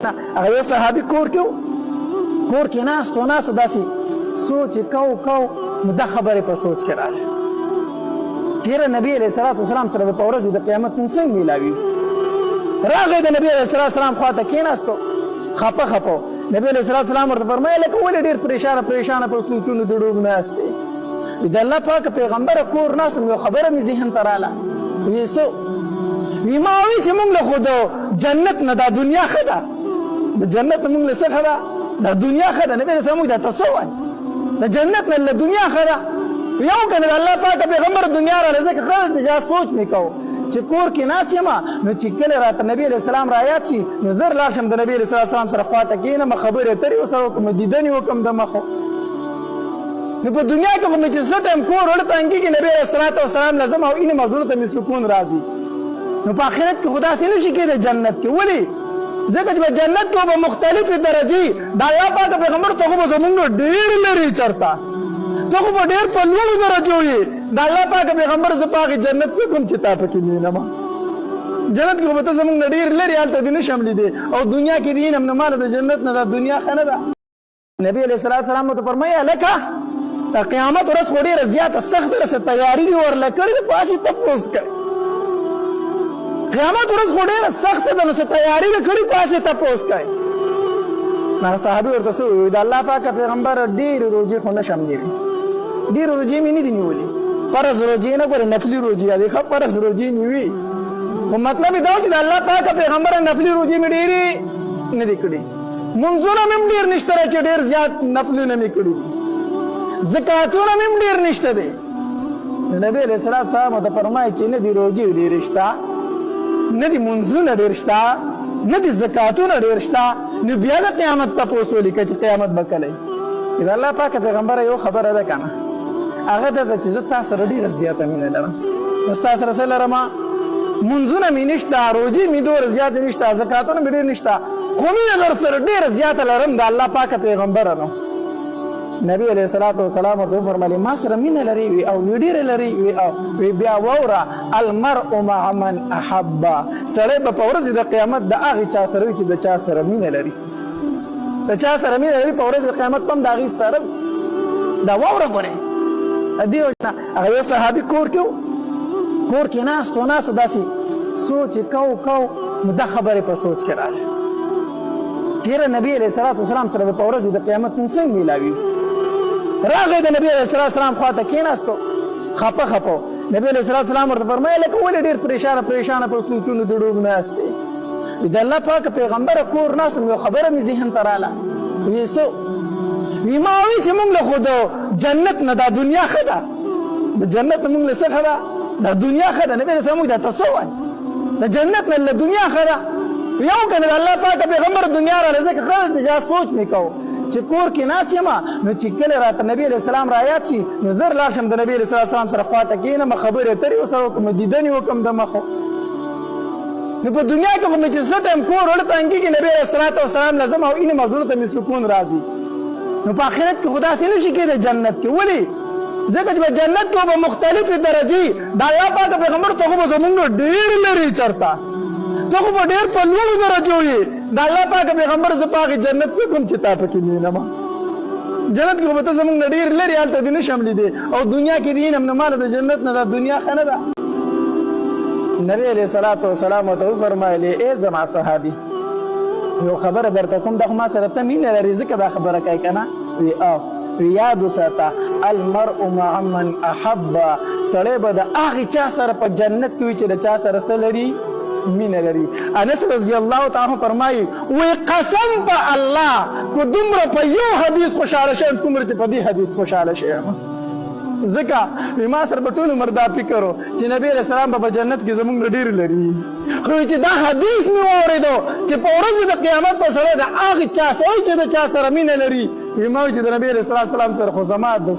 هغه یو صحابي کور کې ناست داسې سوچ کو نو دا خبرې په سوچ کې راغله چیرې نبی علیه الصلاة والسلام سره په ورځ د قیامت موږ څنګه میلاوي راغی د نبی علیه الصلاة والسلام خواته کېناستو خپه نبی علیه الصلاة والسلام ورته فرمایل لکه ولې ډېر پریشانه په سوچونو د ډوب ناست دی د الله پاک پیغمبره کور ناست یو خبره مې ذهن ته راغله وی څه وی ما وی چې موږ له خو د جنت نه دا دنیا ښه ده د جنت موږ له څه ښه ده دا دنیا ښه ده نبی علیه السلام دا ته څه وایي د جنت نه له دنیا ښه ده یو کنه د الله پاک پیغمبر دنیا راغله ځکه ښه ده سوچ مې کوو چې کور کې ناست یم نو چې کله راته نبی علیه السلام رایاد شي نو زر لاړ شم د نبی علیه السلام سره خواته کښېنم خبرې اترې ورسره وکړم دیدنې وکړم د مخو نو په دنیا کې خو مې چې څه ټایم کور ورته تنګېږي نبی علیه السلام لازم او اینې مزلو ته مې سکون راځي نو په آخرت کې خو داسې نشي کېدی جنت کې ولې ځکه چې په جنت کې به مختلفې درجې د الله پاک پیغمبر ته خو به زمونږ ډېر لرې چرته ته خو به ډېر په لوړو درجو یې د الله پاک پیغمبر زه په هغې جنت څه کوم چې تا پکې وینم جنت کې خو به ته زمونږ نه ډېر لرې هلته دې نه شم لیدې او دنیا کې دې وینم نو ماله د جنت نه دا دنیا ښه نه ده نبي علیه الصلاة والسلام ورته فرمایي هلکه د قیامت ورځ خو ډېره زیاته سخته ده څه تیاري دې ورله کړې ده پاسې تپوس کوي قیامت ورځ خو ډېره سخته ده نو څه تیاري دې کړې پاسې تپوس کوي هغه صحابي ورته څه وویل د الله پاکه پیغمبر ډېرې روژې خو نه شم نیولی ډېرې روژې مې نه دي نیولې فرض روژې نه ګورې نفلي روژې دي ښه فرض روژې نیوي خو مطلب یې دا و چې د الله پاکه پیغمبر نفلي روژې مې ډېرې نه دي کړي منځونه مې هم ډېر نشته دی چې ډېر زیات نفلونه مې کړي دي زکاتونه مې هم ډېر نشته دی نبي علیه السلام ورته فرمایي چې نه دي روژې ډېرې شته نه دي منځونه ډېر شته نه دي زکاتونه ډېر شته نو بیا د قیامت تپوس ولیکه چې قیامت به کله وي د الله پاکه پیغمبره یو خبره ده که نه هغه دا ده چې زه تا سره ډېره زیاته مینه لرم نو ستا سره څه لرمه منځونه مې نشته روژې مې دومره زیاتې نشته زکاتونه مې ډېر نشته خو مینه در سره ډېره زیاته لرم د الله پاکه پیغمبره نو نبی علیه الصلاة والسلام ورته وفرمایل ما سره مینه لري وي او وی ډېره لري وی بیا واوره المرء مع من احبه سړی به په ورځې د قیامت د هغې چا سره وي چې د چا سره مینه لري د چا سره مینه لري په ورځ د قیامت په هم د هغې سره دا واوره ګورې دې وجه نه هغه یو صحابي کور کې ناست داسې سوچ کو نو دا خبرې په سوچ کې راغله چیرې نبی علیه الصلاة والسلام سره په ورځ د قیامت موږ څنګه میلاوي راغی د نبی علیه الصلاة والسلام خواته کېناستو خپه نبی علیه الصلاة والسلام ورته فرمایل لکه ولې ډېر پریشانه په سوچونو د ډوب ناست دی د الله پاک پیغمبره کور ناست یو خبره مې ذهن ته راغله وی څه وی ما وی چې موږ له خو د جنت نه دا دنیا ښه ده د جنت نه موږ له څه ښه ده دا دنیا ښه ده نبی علیه السلام دا ته څه وایي د جنت نه له دنیا ښه ده یو کنه د الله پاک پیغمبر دنیا راغله ځکه ښه ده سوچ مې کوو چې کور کې ناست یم نو چې کله راته نبی علیه السلام رایاد شي نو زر لاړ شم د نبی علیه السلام سره خواته کښېنم خبرې اترې ورسره وکړم دیدنې وکړم د مخو نو په دنیا کې خو مې چې څه ټایم کور ورته تنګېږي نبی علیه السلام لازم او اینې مزلو ته مې سکون راځي نو په آخرت کې خو داسې نشي کېدی جنت کې ولې ځکه چې په جنت کې به مختلفې درجې د الله پاک پیغمبر ته خو به زمونږ ډېر لرې چرته ته خو به ډېر په لوړو درجو یې د الله پاک پیغمبر زه په هغې جنت څه کوم چې تا پکې وینم جنت کې خو به ته زمونږ نه ډېر لرې هلته دې نه شم لیدې او دنیا کې دې وینم نو ماله د جنت نه دا دنیا ښه نه ده نبی علیه الصلاة والسلام ورته وفرمایلې ای زما صحابي یو خبره درته کوم دا خو ما سره ته مینه لرې ځکه دا خبره کوې که نه وی یاد وساته المرء مع من احبه سړی به د هغې چا سره په جنت کې وي چې د چا سره څه لري مینه لري انس رضی الله تعالی فرمایي وی قسم په الله کو دومره په یو حدیث خوشاله شم څومره چې په دې حدیث خوشاله شم ځکه ما سره به ټول عمر دا فکر و چې نبی علیه السلام به په جنت کې زموږ نه ډېر لري خو چې دا حدیث مې واورېدو چې په ورځ د قیامت به سړی د هغې چا سره چې د چا سره مینه لري ما وایي چې د نبی علیه السلام سره خو زما د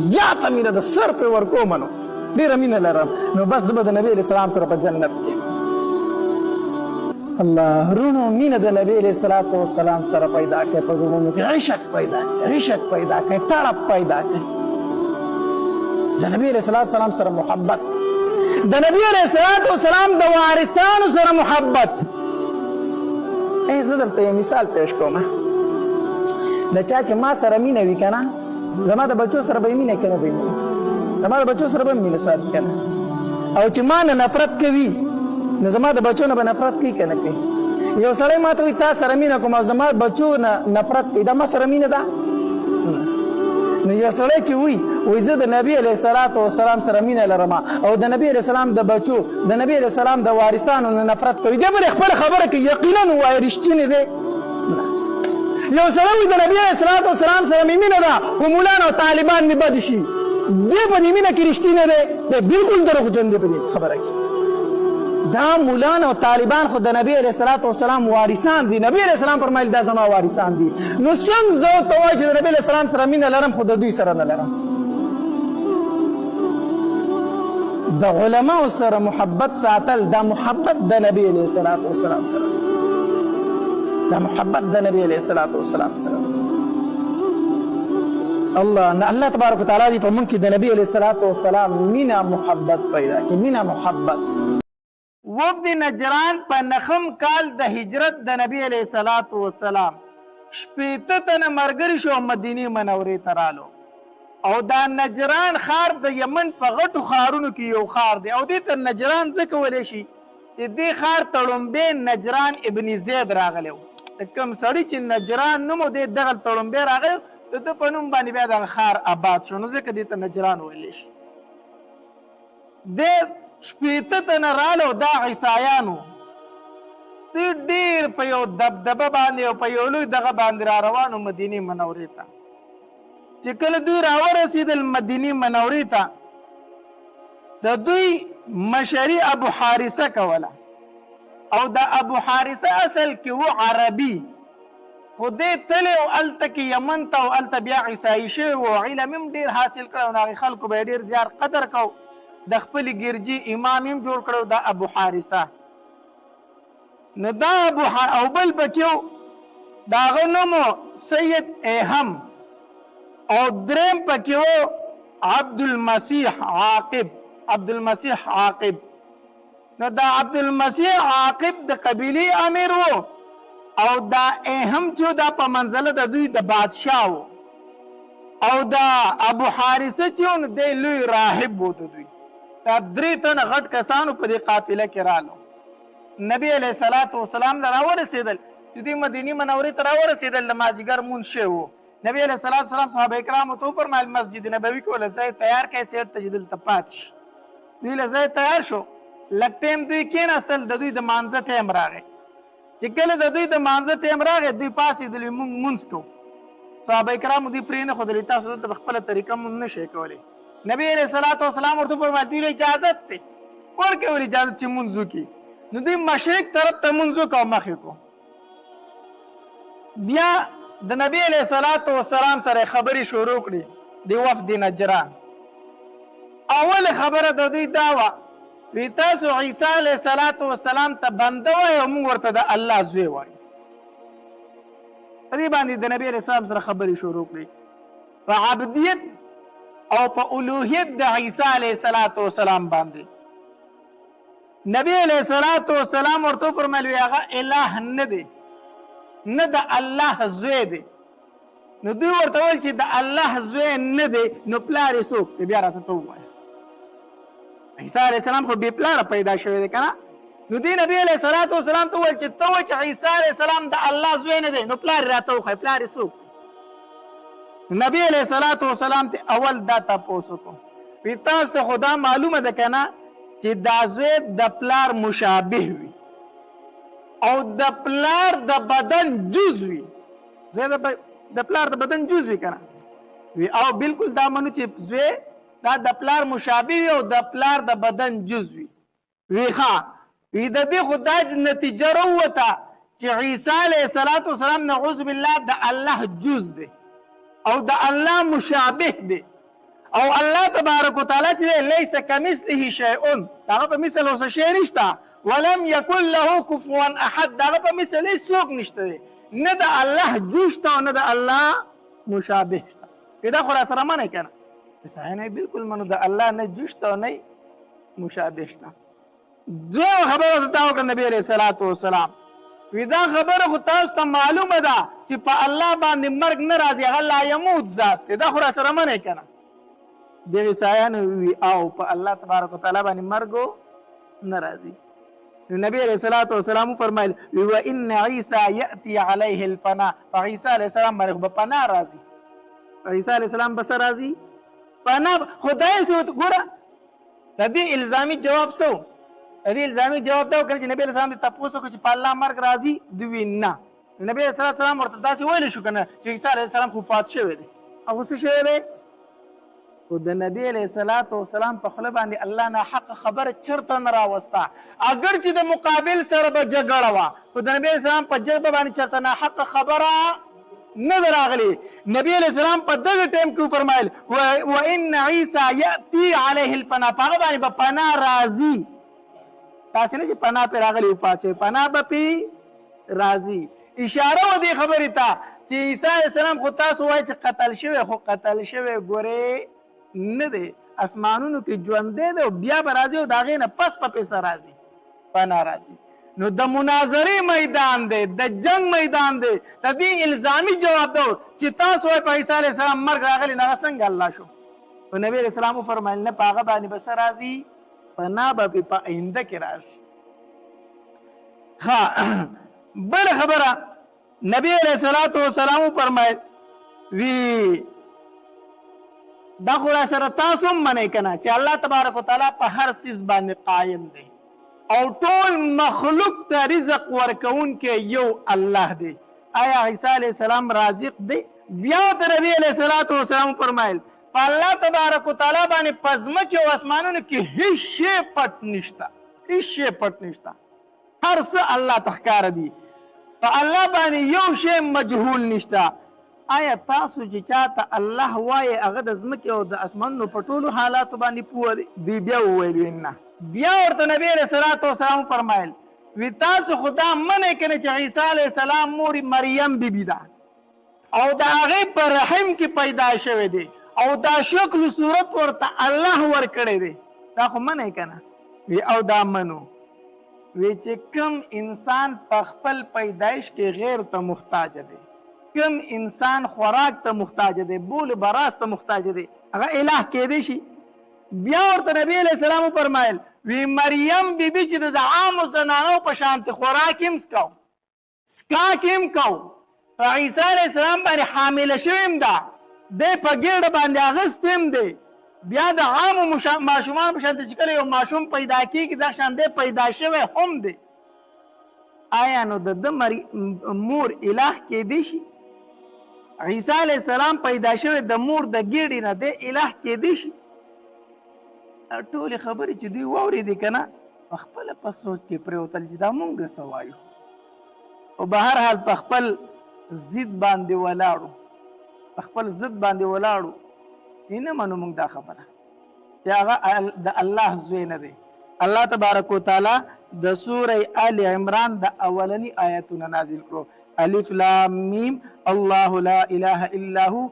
زیاته مینه د سر پرې ورکوم نو ډېره مینه لرم نو بس زه به د نبی علیه السلام سره په جنت کې الله رونو مینه د نبی علیه الصلاة والسلام سره پیدا کړئ په زړونو کې عشق پیدا کړئ تړپ پیدا کړئ د نبی علیه الصلاة والسلام سره محبت د نبی علیه الصلاة والسلام د وارثانو سره محبت زه درته یو مثال پیش کوم. د چا چې ما سره مینه وي که نه، زما د بچو سره به یې مینه که نه به یې مینه، زما د بچو سره به هم مینه ساتي که نه. او چې ما نه نفرت کوي نو زما د بچو نه به نفرت کوي که نه کوي. یو سړی ما ته وایي تا سره مینه کوم او زما بچو نه نفرت کوي، دا ما سره مینه ده؟ نو یو سړی چې وایي زه د نبي علیه الصلاة والسلام سره مینه لرم او د نبي علیه السلام د بچو د نبي علیه السلام د وارثانو نه نفرت کوي، دی به خپله خبره کوي یقینا وایي رښتینې دی. یو سړی وایي د نبي علیه الصلاة والسلام سره مې مینه ده خو مولان او طالبان مې بد شي، دی په دې مینه کې رښتینی دی؟ دی بالکل دروغجن دی په دې خبره کې. دا مولان او طالبان خو د نبی علیه الصلاة والسلام وارثان دي. نبی علیه السلام فرمایل دا زما وارثان دي. نو څنګه زه ورته وایي چې د نبی علیه السلام سره مینه لرم خو د دوی سره نه لرم؟ د علماو سره محبت ساتل دا محبت د نبی علیه الصلاة والسلام سره، دا محبت د نبی علیه الصلاة والسلام سره. الله تبارک وتعالی دې په موږ کې د نبی علیه الصلاة والسلام مینه محبت پیدا کړي، مینه محبت. وفد نجران په نخم کال د هجرت د نبی علیه الصلاة والسلام 80 تنه ملګري شو مدینې منورې ته رالو. او دا نجران ښار د یمن په غټو ښارونو کې یو ښار دی او دې ته نجران ځکه ویلی شي چې دې ښار ته لومبی نجران ابن زید راغلی و. د کوم سړي چې نجران نوم و دې دغه ته لومبی راغلی و، د ده په نوم باندې بیا دغه ښار آباد شو، نو ځکه دې ته نجران ویلی شي. دې 80 تنه رالو دا عیسایانو، دوی ډېر په یو دبدبه باندې او په یو لوی دغه باندې را روانو مدینې منورې ته. چې کله دوی راورسېدل مدینې منورې ته، د دوی مشري ابو حارثه کوله او د ابو حارثه اصل کې و عربي، خو دې تللی او هلته کې یمن ته او هلته بیا عیسایي شوی و، علم هم ډېر حاصل کړی او د هغې خلکو به یې ډېر زیات قدر کو، د خپلې ګرجي امام هم جوړ کړی دا ابو حارثه. نو دا او بل پکې و د هغه نوم سید ایهم او دریم پکې و عبدالمسیح عاقب. عبدالمسیح عاقب، نو دا عبدالمسیح عاقب د قبیلې امیر و او دا ایهم چې دا په منزله د دوی د بادشاه و او دا ابو حارثه چې و نو دی لوی راهب و. د دوی دا 3 تنه غټ کسانو په دې قافله کې رالو. نبی علیه الصلاة والسلام ته راورسېدل، چې دوی مدینې منورې ته راورسېدل د مازدیګر مونځ شوی و. نبی علیه الصلاة والسلام صحابه کرامو ته وفرمایل مسجد نبوي کې له ځای تیار کړئ سیر ته چې دلته پاتې شي. دوی له ځای تیار شو، لږ ټیم دوی کېناستل، د دوی د مانځه ټیم راغی. چې کله د دوی د مانځه ټیم راغی دوی پاڅېدلې مونږ مونځ کوو. صحابه کرامو دوی پرې نه ښودلې تاسو دلته په خپله طریقه مونځ نه شئ کولی. نبی علیه الصلاة والسلام ورته وفرمایل دوی له اجازت دی ورکوي ولې اجازت چې مونځ وکړي. نو دوی مشرق طرف ته مونځ وکړو مخې کو. بیا د نبی علیه الصلاة والسلام سره خبرې شروع کړي د وفد نجران. اول خبره د دوی دا وه وی تاسو عیسی علیه الصلاة والسلام ته بنده وایئ او موږ ورته د الله زوی وایو. په دې باندې د نبی علیه السلام سره خبرې شروع کړي په عبدیت او په الوهیت د عیسی علیه الصلاة والسلام باندې. نبی علیه الصلاة والسلام ورته وفرمیل وی هغه اله نه دی، نه د الله زوی دی. نو دوی ورته ویل چې د الله زوی نه دی نو پلار یې څوک دی؟ بیا راته ته ووایه. عیسی علیه السلام خو بې پلاره پیدا شوی دی که نه؟ نو دوی نبی علیه الصلاة والسلام ته وویل چې ته وایې چې عیسی علیه السلام د الله زوی نه دی نو پلار یې راته وښایه، پلار یې څوک دی؟ نبی علیه الصلاة والسلام ته اول دا تپوس وکړو وی تاسو ته خو دا معلومه ده که نه چې دا زوی د پلار مشابه وي او د پلار د بدن جز وي. زوی د پلار د بدن جز وي که نه؟ وی او بالکل دا منو چې زوی دا د پلار مشابه وي او د پلار د بدن جز وي. وی ښه، وی د دې خو دا نتیجه راووته چې عیسی علیه الصلاة والسلام نعوذ بالله د الله جز دی او د الله مشابه دی او الله تبارک وتعالی چې لیس کمثله شیء، هغه په مثل اوس شی نشته، ولم یکن له کفوا احد، هغه په مثل هیڅ څوک نشته دی، نه د الله جوش ته او نه د الله مشابه ته. دا خو را سره منئ که نه؟ صحیح نه، بالکل منو د الله نه جوش ته او نه مشابه شته. دویمه خبره ورته دا وکړه نبی علیه الصلاة والسلام وی دا خبره خو تاسو ته معلومه ده چې په الله باندې مرګ نه راځي، هغه لا یموت ذات دی، دا خو را سره منئ که نه. دغې عیسایانو وي او په الله تبارک وتعالی باندې مرګ نه راځي. نو نبی علیه الصلاة والسلام وفرمایل وی وان عیسی یأتی علیه الفنا، په عیسی علیه السلام باندې خو به پناه راځي. په عیسی علیه السلام به څه راځي؟ پناه. خدای څه ګوره د دې الزامي جواب څه و؟ د دې الزامي جواب دا وکړه چې نبی علیه السلام دې تپوس وکړو چې په الله مرګ راځي؟ دوی ویل نه. نبی علیه السلام ورته داسې ویلی شو که نه چې عیسی علیه السلام خو فات شوی دی. هغه څه شوی دی؟ خو د نبی علیه السلام په خوله باندې الله ناحقه خبره چرته نه راوسته، اگر چې د مقابل سره به جګړه وه، خو د نبی علیه السلام په ژبه باندې چرته ناحقه خبره نه ده راغلې. نبی علیه السلام په دغه ټایم کې وفرمایل وان عیسی یأتی علیه الفنا، په هغه باندې به پناه راځي. تاسې نه چې پناه پرې راغلي وفات شوی، پناه به پرې راځي. اشاره و دې خبرې ته چې عیسی علیه السلام خو تاسو وایئ چې قتل شوی، خو قتل شوی ګورې نه دی، اسمانونو کې ژوندی دی او بیا به راځي او د هغې نه پس په پیسه راځي، پناه راځي. نو د مناظرې میدان دی، د جنگ میدان دی، د دې الزامي جواب دی چې تاسو وایئ په عیسی علیه السلام مرګ راغلی، نو هغه څنګه الله شو؟ نو نبي علیه السلام وفرمایل نه، په هغه باندې به څه راځي؟ پناه به په آینده کې راځي. ها بله خبره نبی علیه السلام وفرمایل وی دا خو را سره تاسو هم منئ که نه چې الله تبارک وتعالی په هر څیز باندې قایم دی او ټول مخلوق ته رزق ورکوونکی یو الله دی. آیا عیسی علیه السلام رازق دی؟ بیا ورته نبي علیه السلام فرمایل په الله تبارک وتعالی باندې په ځمکې او اسمانونو کې هیڅ شی پټ نشته، هیڅ شی پټ نشته، هر څه الله ته ښکاره دي. په الله باندې یو شی مجهول نشته. آیا تاسو چې چاته الله وایي هغه د ځمکې او د اسمانونو په ټولو حالاتو باندې پوه دی؟ دوی بیا وویل نه. بیا ورته نبی علیه السلام فرمایل وی تاسو خو دا منئ که نه چې عیسی علیه السلام مور مریم بیبي ده او د هغې په رحم کې پیدا شوی دی او دا شکل صورت ورته الله ورکړی دی، دا خو منئ که نه؟ وی او دا منو. وی چې کم انسان په خپل پیدایش کې غیر ته محتاج دی، کم انسان خوراک ته محتاج دی، بول براز ته محتاج دی، هغه الہ کېدی شي؟ بیا ورته نبی علیه السلام فرمایل وی مریم بیبي چې د عامو زنانو په شانتې خوراک هم څکو، څکاک هم کو، په عیسی علیه السلام باندې حامله شوې هم ده، دی په ګېډه باندې اغوستی هم دی. بیا د عامو ماشومانو په شانتې چې کله یو ماشوم پیدا کېږي دغه شان دی پیدا شوی هم دی. آیا نو د ده مور الہ کېدی شي؟ عیسی علیه السلام پیدا شوی د مور د ګېډې نه دی الہ کېدی شي؟ ټولې خبرې چې دوی واورېدې که نه په خپله په سوچ کې پرېوتل چې دا مونږ څه وایو، او به هر حال په خپل ضد باندې ولاړو، په خپل ضد باندې ولاړو. نه منو مونږ دا خبره چې هغه د الله زوی نه دی. الله تبارک وتعالی د سوره آل عمران د اولنی آیتونه نازل کړو. الف لام میم الله لا اله الا هو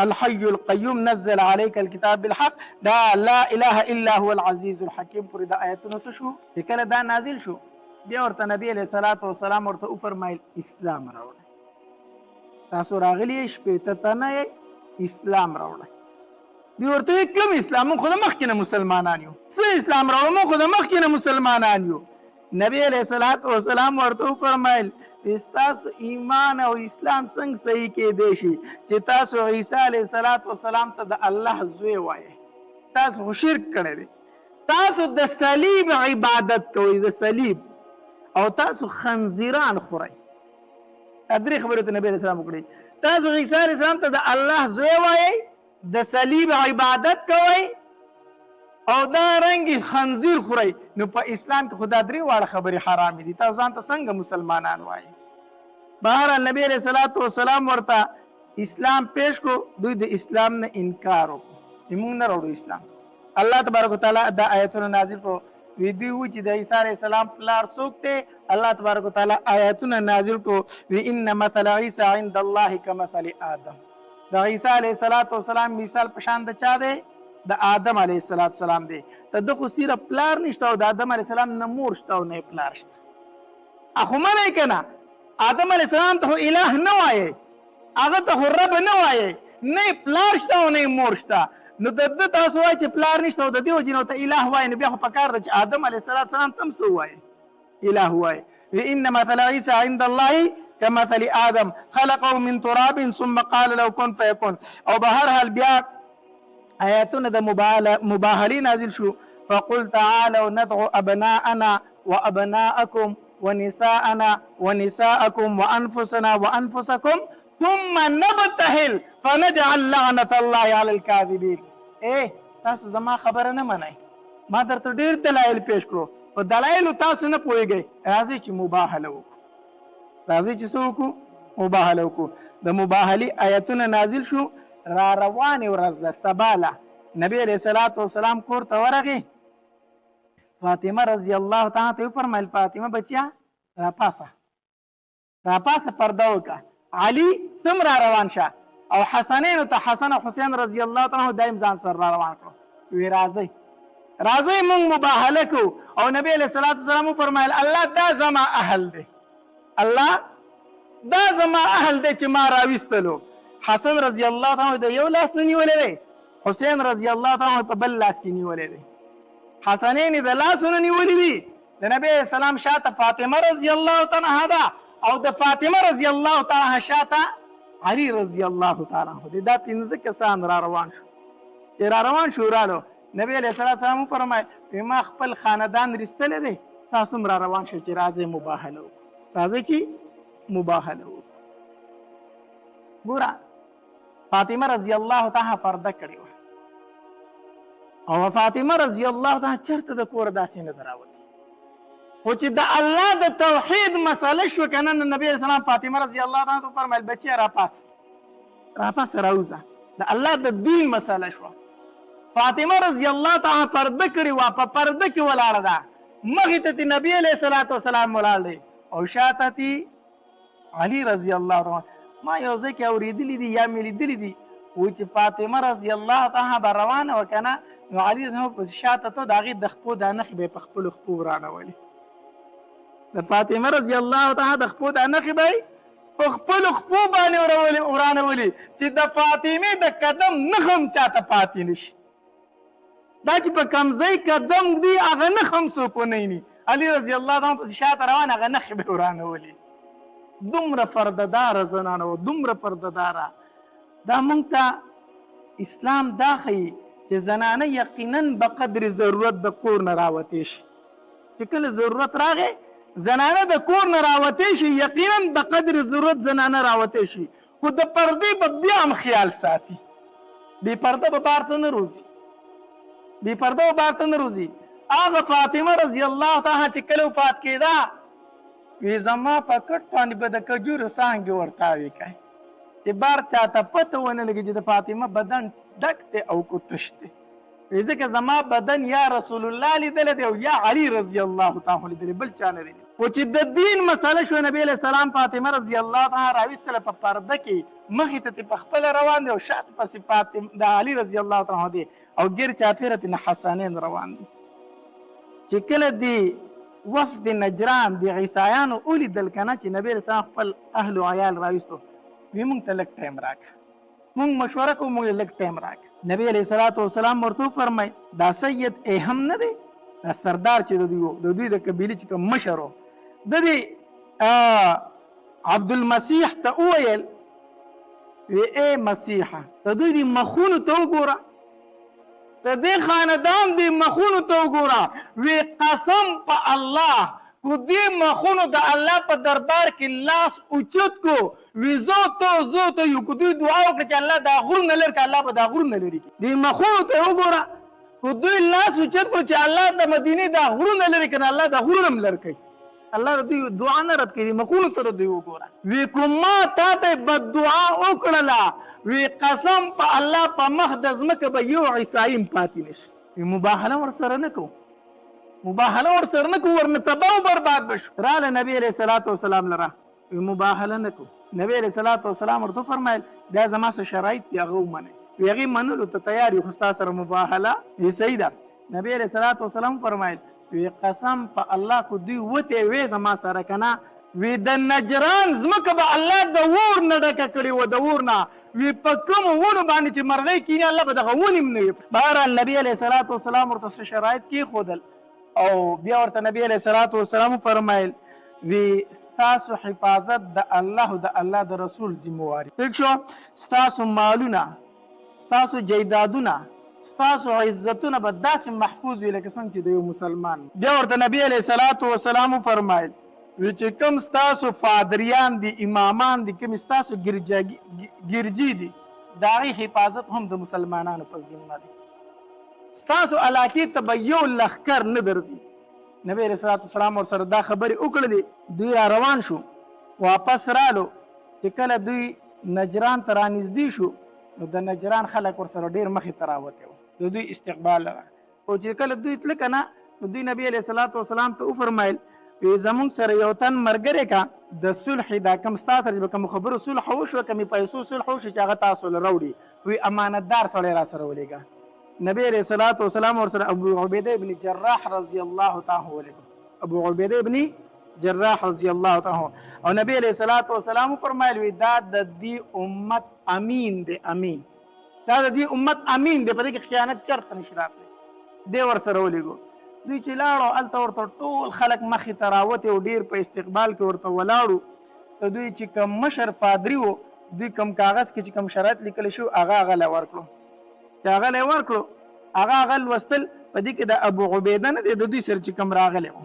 الحي القيوم نزل عليك الكتاب بالحق، دا لا اله الا هو العزيز الحكيم پورې د آیتونه څه شو چې کله دا نازل شو بیا ورته نبی علیه السلام ورته وفرمایل اسلام راوړئ. تاسو راغلي یې شپېته تنه یې اسلام راوړئ. دوی ورته وایي کوم اسلام؟ موږ خو د مخکې نه مسلمانان یو. څه اسلام راوړو؟ موږ خو د مخکې نه مسلمانان یو. نبی علیه السلام ورته وفرمایل ستاسو ایمان او اسلام څنګه صحیح کېدی شي چې تاسو عیسی علیه السلام ته د الله زوی وایئ؟ تاسو خو شرک کړی دی. تاسو د صلیب عبادت کوئ، د صلیب، او تاسو خنزیران خورئ. درې خبرې ته نبی علیه السلام وکړي. تاسو عیسی علیه السلام ته د الله زوی وایئ، د صلیب عبادت کوئ، او دا رنګې خنزیر خورئ. نو په اسلام کې خو دا درې واړه خبرې حرامې دي. تاسو ځان ته څنګه مسلمانان وایئ؟ بهرحال نبی علیه السلام ورته اسلام پیش کو. دوی د اسلام نه انکار وکړو، موږ نه راوړو اسلام. الله تبارک وتعالی دا آیتونه نازل کړو. وی دوی و چې د عیسی علیه السلام پلار څوک دی؟ الله تبارک وتعالی آیتونه نازل کړو. وی ان مثل عیسی عند الله کمثل آدم. د عیسی علیه السلام مثال په شان د چا دی؟ د آدم علیه السلام دی. د ده خو صرف پلار نشته او د آدم علیه السلام نه مور شته او نه پلار شته. اخو منی کنه آدم علیه السلام ته اله نه وایي، هغه ته رب نه وایي، نه پلار شته او نه مور شته. نو د ده تاسو وایي چې پلار نشته او د دې وجې نه ورته اله وایي، نو بیا خو پکار ده چې آدم علیه السلام ته هم څه ووایي؟ اله وایي. ان مثل عیسی عند الله كمثل آدم خلقه من تراب ثم قال له كن فيكون. او به هر حال بیا آیاتونه د مباهلې نازل شو. فقل تعالوا ندعو ابناءنا وابناءكم ونساءنا ونساءكم وانفسنا وانفسكم ثم نبتهل فنجعل لعنة الله على الكاذبين. تاسو زما خبره نه منئ، ما درته ډیر دلایل پیش کړو، په دلایلو تاسو نه پوهیږئ. راځئ چې مباهله وکړو، راځئ چې څه وکړو؟ مباهله وکړو. د مباهلې آیتونه نازل شو. را روانې ورځ ده سباله نبی علیه الصلاة والسلام کور ته ورغی. فاطمه رضی الله تعالی ته وفرمیل فاطمه بچیا راپاسه پرده وکړه. علي تم را روان شه او حسنینو ته حسن او حسین رضی الله تعالی دایم ځان سره را روان کړو. وی راځئ مونږ مباهله کو. او نبی علیه الصلاة والسلام وفرمیل الله دا زما اهل دی، الله دا زما اهل دی چې ما راویستلو. حسن رضی الله تعالی د یو لاس نه نیولې دی، حسین رضی الله تعالی په بل لاس کې نیولې دی. حسنین د لاسونه نیولې دي. د نبی اسلام شاته فاطمه رضی الله تعالی عنها ده او د فاطمه رضی الله تعالی عنها شاته علي رضی الله تعالی عنہ. دا پنځه کسان را روان شو. چې را روان شو رالو نبی علیه السلام فرمایي ما خپل خاندان رستلی دی، تاسو هم را روان شو چې راځئ مباهله وکړو، راځئ چې مباهله وکړو. ګوره فاطمه رضی الله تعالی پرده کړې وه او فاطمه رضی الله تعالی چرته د کور داسې نه ده راوتې. خو چې د الله د توحید مسله شوه که نه، نبي علیه السلام فاطمه رضی الله تعالی ته وفرمیل بچیه راپاسه راوځه، د الله د دین مسله شوه. فاطمه رضی الله تعالی پرده کړې وه، په پرده کې ولاړه ده. مخې ته نبي علیه الصلاة والسلام ولاړ دی او شاته علي رضی الله تعالی. ما یو ځای کې اورېدلي دي یا مې لیدلي دي وایي چې فاطمه رضی الله تعالی به روانه وه که نه، نو علي پسې شاته ته د هغې د خپو دا نښې به یې په خپلو خپو ورانولې. د فاطمه رضی الله تعالی د خپو دا نښې به یې په خپلو خپو باندې ورانولې چې د فاطمې د قدم نښه هم چاته پاتې نه شي. دا چې په کوم ځای قدم دی هغه نښه هم څوک ونه ویني. علي رضی الله تعالی پسې شاته روان هغه نښې به یې ورانولې. دومره پردهداره زنانه وه، دومره پردهداره. دا موږ ته اسلام دا ښیي چې زنانه یقینا به قدر ضرورت د کور نه راوتې شي. چې کله ضرورت راغی زنانه د کور نه راوتې شي، یقینا به قدر ضرورت زنانه راوتې شي، خو د پردې به بیا هم خیال ساتي. بې پرده به بار ته نه روځي، بې پرده به بار ته نه روځي. هغه فاطمه رضی الله تعالی چې کله وفات کېده وی زما په کټ باندې به د کجورو څانګې ورتاوې کړئ چې بار چاته پته ونه لګي چې د فاطمه بدن ډک دی او کو تش دی. وی ځکه زما بدن یا رسول الله لیدلی دی او یا علي رضی الله تعالی لیدلی، بل چا نه دی. خو چې د دین مسله شوه نبی علیه السلام فاطمه رضی الله تعالی راویستله په پرده کې، مخې ته په خپله روان دی او شاته پسې د علي رضی الله تعالی دی او ګیر چاپېره ترې حسنین روان دي. چې کله دی وفد نجران د عیسایانو ولیدل که نه چې نبی علیه السلام خپل اهل و عیال راویستو، وی موږ ته لږ ټایم راکړه، موږ مشوره کوو، موږ لږ ټایم راکړه. نبی علیه الصلاة والسلام ورته وفرمیل دا سید هم نه دی، دا سردار چې د دوی د قبیلې چې کوم مشر و، د دې عبدالمسیح ته وویل وی ای مسیحه د دوی د مخونو ته وګوره، د دې خاندان د مخونو ته وګوره. وی قسم په الله کو دې مخونو د الله په دربار کې لاس اوچت کو، وی زو ته یو کو دوی دعا وکړه چې الله دا غرونه لري که الله به دا غرونه لري کړي. دې مخونو ته وګوره کو دوی لاس اوچت کړو چې الله د مدینې دا غرونه لري که نه الله دا غرونه هم لري کوي. الله د دوی دعا نه رد کوي، مخونو سره دوی وګوره. وی کوم ما تا ته بد دعا وکړله، وی قسم په الله په مخ د ځمکه به یو عیسائی هم پاتې نشي. مباهله ورسره نه کوو، مباهله ورسره نه کوو، ورنه تباه و برباد به شو. راله نبی علیه الصلاة والسلام لره وی مباهله نه کوو. نبی علیه الصلاة والسلام ورته فرمیل بیا زما څه شرایط دي هغه ومنئ. وی هغې منلو ته تیار یو، خو ستا سره مباهله وی صحیح ده. نبی علیه الصلاة والسلام فرمیل وی قسم په الله کو دوی وته وې زما سره کنه وی د نجران زمکه به الله د ور نه ډکه کړي و د ور نه وی په کوم ونه باندې چې مرغۍ کینی الله به دغه ونیم نه وي. بهرحال نبی علیه الصلاۃ والسلام ورته شرایط کې خودل او بیا ورته نبی علیه الصلاۃ والسلام فرمایل وی ستاسو حفاظت د الله د رسول ذمہواری ٹھیک شو. ستاسو مالونه ستاسو جیدادونه ستاسو عزتونه به داسې محفوظ وي لکه څنګه چې د یو مسلمان. بیا ورته نبی علیه الصلاۃ والسلام فرمایل وی چې کوم ستاسو فادریان دي امامان دي کوم ستاسو ګرجي دي د هغې حفاظت هم د مسلمانانو په ذمه دی. ستاسو علاقې ته به یو لښکر نه درځي. نبی علیه الصلاۃ والسلام ورسره دا خبرې وکړلې. دوی را روان شو واپس رالو چې کله دوی نجران ته رانږدې شو نو د نجران خلک ورسره ډېر مخې ته راوتې وو د دوی استقبال لره. او چې کله دوی تله که نه نو دوی نبی علیه الصلاۃ والسلام ته وفرمیل وی زمونږ سره یو تن ملګری کا د صلح دا کم ستا سره چې به کوم خبرو صلح وشوه کومې پیسو صلح وشي چې هغه تاسو له راوړي وی امانتدار سړی را سره ولېږه. نبی علیه الصلاۃ والسلام ورسره ابو عبیده ابن جراح رضی الله تعالی عنه ابو عبیده ابن جراح رضی الله تعالی عنه او نبی علیه الصلاۃ والسلام فرمایل وی دا د دې امت امین دی. امین دا د دې امت امین دی په دې کې خیانت چرته نشي راتلی. دی ورسره ولېږو. دوی چې لاړو هلته ورته ټول خلک مخې ته راوتې او ډېر په استقبال کې ورته ولاړو. دوی چې کوم مشر پادري و دوی کوم کاغذ کې چې کوم شرایط لیکلی شو هغه له ورکړو. چې هغه له ورکړو هغه لوستل په دې کې د ابو عبیده نه دی د دوی سره چې کوم راغلی و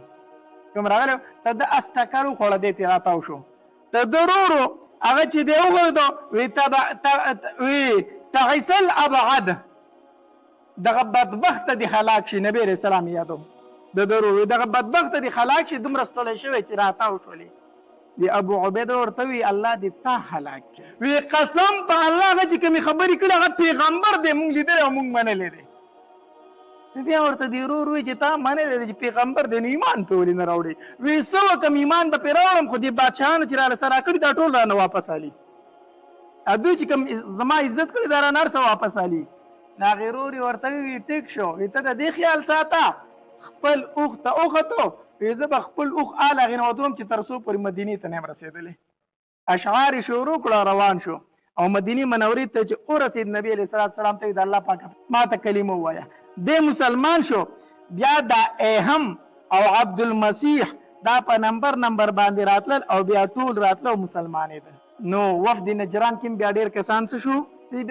ته د اس ټکر وخوړه دی ترې راتاو شو. ته د ورورو هغه چې دی وغورځېدو وی تعیس الابعد دغه بدبخته دی هلاک شي. نبی علیه السلام یادو د ضروري دغه بدبخته دی هلاک شي دومره ستړی شوی چې راتاو شولې. دی ابو عبیده ورته وی الله دې تا هلاک کړي. وی قسم په الله هغه چې کومې خبرې کړي هغه پیغمبر دی موږ لیدلی او موږ منلی دی. بیا ورته دی ورور وی چې تا منلی دی چې پیغمبر دی نو ایمان پې ولې نه راوړې. وی څه وکړم ایمان به پرې راوړم خو دې بادشاهانو چې راله سره کړي دا ټول رانه واپس علي. دوی چې کوم زما عزت کړي دا رانه هر څه واپس علي. دا غیروري ورته وی ټیک شو وی ته د دې خیال ساته خپل اوښ ته وختو وی زه به خپل اوښ آل هغې نه ودروم چې تر څو پورې مدینې ته نه یم رسېدلی. اشعار یې شروع کړه روان شو او مدینې منورې ته چې ورسېد نبي علیه الصلاۃ والسلام ته وی د الله پاکه ما ته کلمه ووایه. دی مسلمان شو. بیا دا ایهم او عبدالمسیح دا په نمبر باندې راتلل او بیا ټول راتله او مسلمانېدل. نو وفد نجران کې بیا ډېر کسان څه شو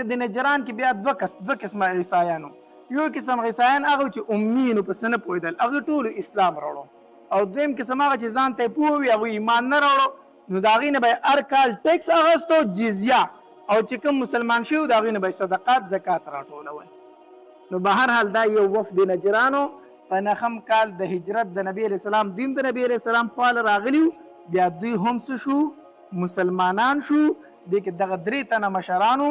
د نجران کې بیا دوه قسمه عیسایانو. یو قسم عیسایان هغه چې امیینو په څه نه پوهېدل هغوی ټولو اسلام راوړو او دویم قسم هغه چې ځان ته یې پوه وي هغوی ایمان نه راوړو نو د هغې نه به یې هر کال ټیکس اخیستو جزیه او چې کوم مسلمان شوي د هغوی نه به یې صدقات زکات راټولول. نو به هر حال دا یو وفد نجرانو په 9 کال د هجرت د نبی علیه السلام دوی د نبی علیه السلام خواله راغلي بیا دوی هم څه شو مسلمانان شو. دې کې دغه 3 تنه مشرانو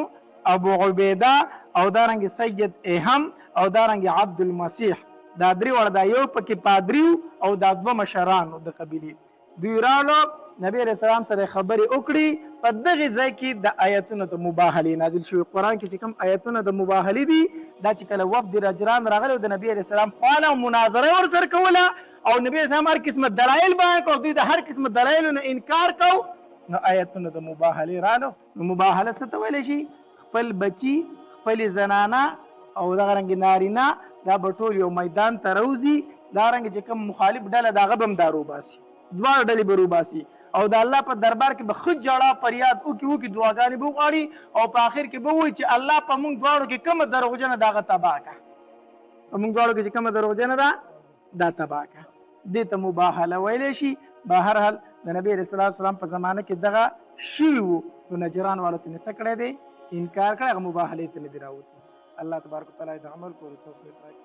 ابو عبیده او دارنګ سید ایهم او دارنګ عبدالمسیح دا 3 وړه دا یو پکې پادری او دا 2 مشرانو د قبیلې. دوی رالو نبی علیه السلام سره خبرې وکړي. په دغه ځای کې د آیتونو د مباهلې نازل شوي. قرآن کې چې کوم آیتونه د مباهلې دي دا چې کله وفد نجران راغلی د نبی علیه السلام خواله مناظره یې ورسره کوله او نبی علیه السلام هر قسمه دلایل بیان کړو دوی د هر قسمه دلایلو نه انکار کو. نو آیتونه د مباهلې رالو. نو مباهله څه ته ویلی شي خپل بچي خپلې زنانه او دغه رنګې نارینه دا به ټول یو میدان ته روځي. دارنګې چې کوم مخالف ډله د هغه به هم دا روباسي دواړه ډلې به روباسي او د الله په دربار کې به ښه جړه فریاد وکړي دعاګانې به وغواړي او په آخر کې به ووایي چې الله په موږ دواړو کې کومه دروغجنه ده هغه تباه کړه. په موږ دواړو کې چې کومه دروغجنه ده دا تباه کړه. دې ته مباهله ویلی شي. به هر حال د نبی علیه السلام په زمانه کې دغه شوي وو نو نجران والو ته نه څه کړی دی انکار کړی هغه مباهلې ته نه دي راوتي. الله تبارک وتعالی د عمل کولو توفیق راکړي.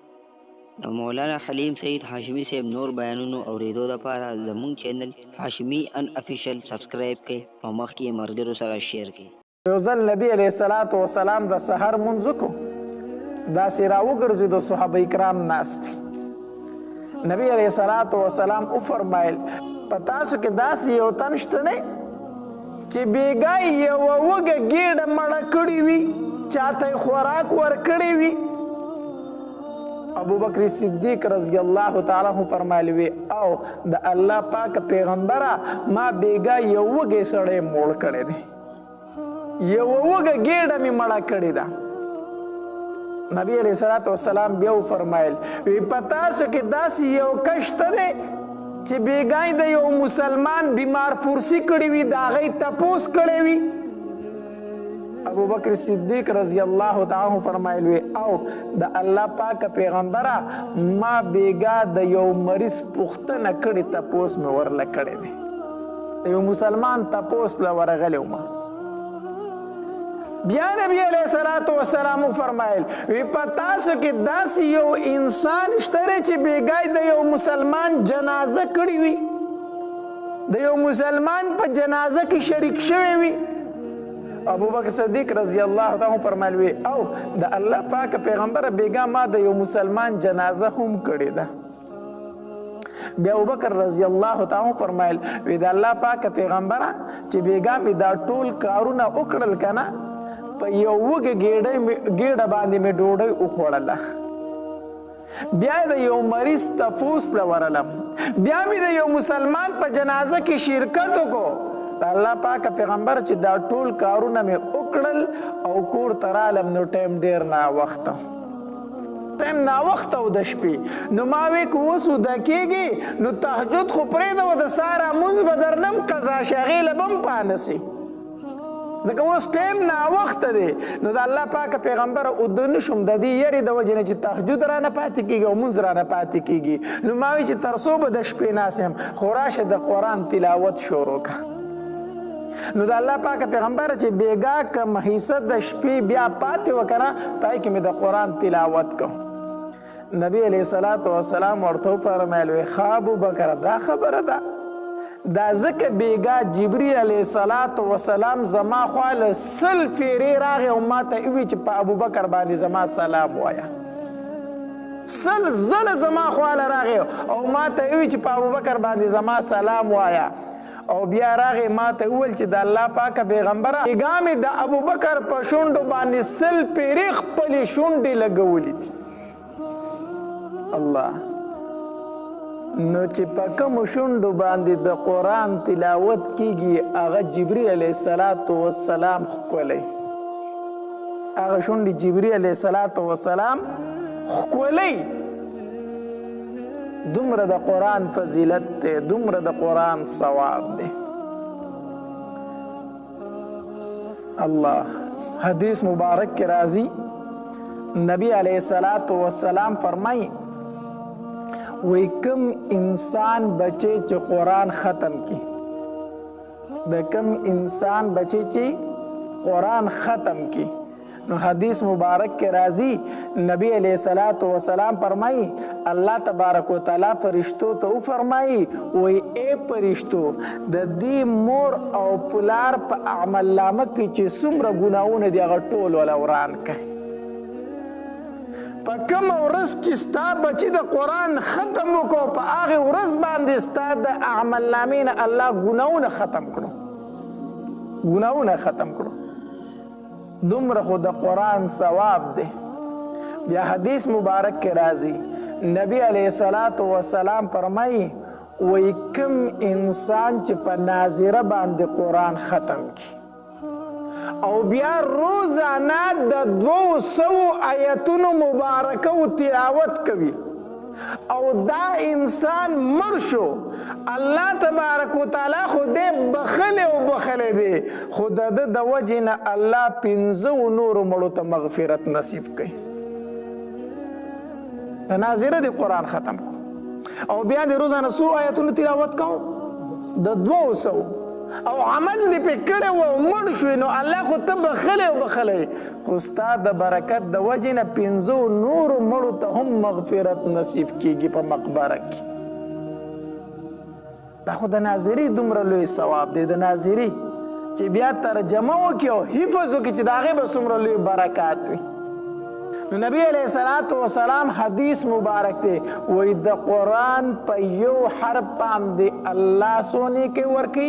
د مولانا حلیم سید هاشمي صاحب نور بیانونو اوریدو لپاره زموږ چینل هاشمي ان افیشل سبسکرایب کړئ او مخکې یې ملګرو سره شیر کړئ. یو ځل نبی علیه السلام د سحر لمونځ وکړو داسې راوګرځېدو صحابه کرام ناست دي. نبی علیه السلام وفرمایل په تاسو کې داسې یو تن شته دی چې بیګا یوه وږه ګېډه مړه کړې وي چاته یې خوراک ورکړی وي ابو بکر صدیق رضی الله تعالی عنہ فرمایلی وی او د الله پاک پیغمبره ما بیګا یو وګي سړی موړ کړی دی یو وګه ګیډه می مړه کړی دا نبی علیہ الصلوۃ والسلام بیا فرمایل وی پتا سو کې داس یو کشته دی چې بیګای د یو مسلمان بیمار فورسی کړی وی دا غي تپوس کړی وی ابو بکر صدیق رضی الله تعالی عنہ فرمایل وی او د الله پاک پیغمبره ما بیګا د یو مریض پختنه کړی تپوس مې ورله کړی دی یو مسلمان تپوس ل ورغلو ما بیا نبی علیہ الصلوۃ والسلام فرمایل وی پتا سو کې داس یو انسان شتره چې بیګای د یو مسلمان جنازه کړی وی د یو مسلمان په جنازه کې شریک شوی وی ابو بکر صدیق رضی الله تعالی عنہ فرمایل وی او د الله پاک پیغمبر بیګا ما د یو مسلمان جنازه هم کړی ده بیا ابو بکر رضی الله تعالی عنہ فرمایل وی د الله پاک پیغمبر چې بیګا می دا ټول کارونه وکړل کنه په یو وګه ګیډه باندې می ډوډۍ وخوړله بیا د یو مریض تفوس لورلم بیا می د یو مسلمان په جنازه کې شرکت وکړو الله پاک پیغمبر چې دا ټول کارونه می وکړل او کور ترالم نو ټیم ډیر نا وخت او د شپې نو ما وی کو وسو د کېږي نو تهجد خو پرې د سارا منځ بدرنم قضا شغیل بم پانسی ځکه اوس ټیم نا وخت دی نو د الله پاک پیغمبر او د نشم د دې یری د وجه نه چې تهجد را نه پاتې کیږي او منځ را نه پاتې کیږي نو ما وی چې ترسو به د شپې ناسم خوراشه د قران تلاوت شروع کا نو د الله پاک پیغمبر چې بیګا کم حصہ د شپې بیا پاتې وکړه پای کې مې د قران تلاوت کو نبی علیہ الصلوۃ والسلام ورته فرمایل خواب بکر دا خبره ده دا ځکه بیګا جبرئیل علیہ الصلوۃ والسلام زما خواله سل پیری راغی او ماته وی چې په ابو بکر باندې زما سلام وایا سل زل زما خواله راغی او ماته وی چې په ابو بکر باندې زما سلام وایا او بیا راغی ماته ویل چې د الله پاک پیغمبره بیګا د ابو بکر په شونډو باندې سل پیری خپل شونډې لګولې دي الله نو چې په کوم شونډو باندې د قران تلاوت کیږي هغه جبرئیل علیه السلام ښکلی هغه شونډې جبرئیل علیه السلام ښکلی دومره د قران فضیلت دی دومره د قران ثواب دی الله حدیث مبارک کې راځي نبی علیه السلام فرمایي وی کم انسان بچے چې قرآن ختم کی د کم انسان بچے چې قرآن ختم کی نو حدیث مبارک کے راضی نبی علیہ السلام فرمائی اللہ تبارک و تعالی فرشتو تو فرمائی وی اے فرشتو د دې مور او پلار په اعمال نامه کې چې څومره ګناونه دي هغه ټول ولا وران کړي په کوم ورځ چې ستا بچی د قرآن ختم وکړو په هغې ورځ باندې ستا د اعمال نامې نه الله ګناونه ختم کړو دومره خو د قرآن ثواب دی بیا حدیث مبارک کې راځي نبی علیہ السلام فرمایي وی کم انسان چې په ناظره باندې قرآن ختم کی او بیا روزانه د 200 آیتونو مبارکه او تلاوت کوي او دا انسان مړ شو الله تبارک وتعالی خو دې بخله دی خو د وجې نه الله 15 نورو مړو ته مغفرت نصیب کوي د ناظره د قرآن ختم کو او بیا د روزانه 100 آیتونو تلاوت کوو د 200 او عمل دې په کړه و مړ شو نو الله خو ته بخله خو ستا د برکت د وجې نه 15 نور مړو ته هم مغفرت نصیب کیږي په مقبره کې دا خو د ناظری دومره لوی ثواب دی د ناظری چې بیا ترجمه وکړي او حفظ وکړي چې د هغې به څومره لوی برکات وي نو نبی علیہ الصلوۃ والسلام حدیث مبارک ته وای د قران په یو حرف باندې الله سونه کې ورکی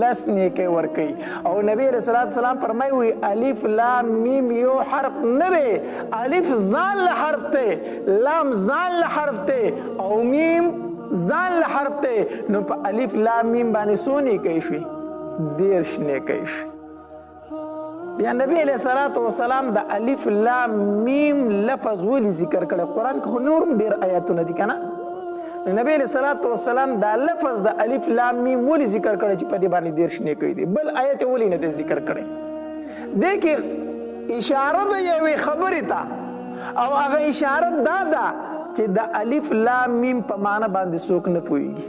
لسنه کې ورکی او نبی علیہ الصلوۃ والسلام فرمای وای الف لام میم یو حرف نه دی الف ځان له حرف ته لام ځان له حرف ته او میم ځان له حرف ته نو په الف لام میم باندې سونه کې شي دیرش نه کې شي بیا نبی علیہ الصلوۃ والسلام د الف لام میم لفظ ولی ذکر کړه قران کې نورم ډیر آیاتونه دي کنه نبی علیہ الصلوۃ والسلام دا لفظ د الف لام میم ولی ذکر کړه چې په دې باندې دیرش نه کوي دي بل آیت ولی نه ذکر کړي دغه اشاره د یوې خبرې ته او هغه اشاره دا ده چې د الف لام میم په معنی باندې څوک نه پوهیږي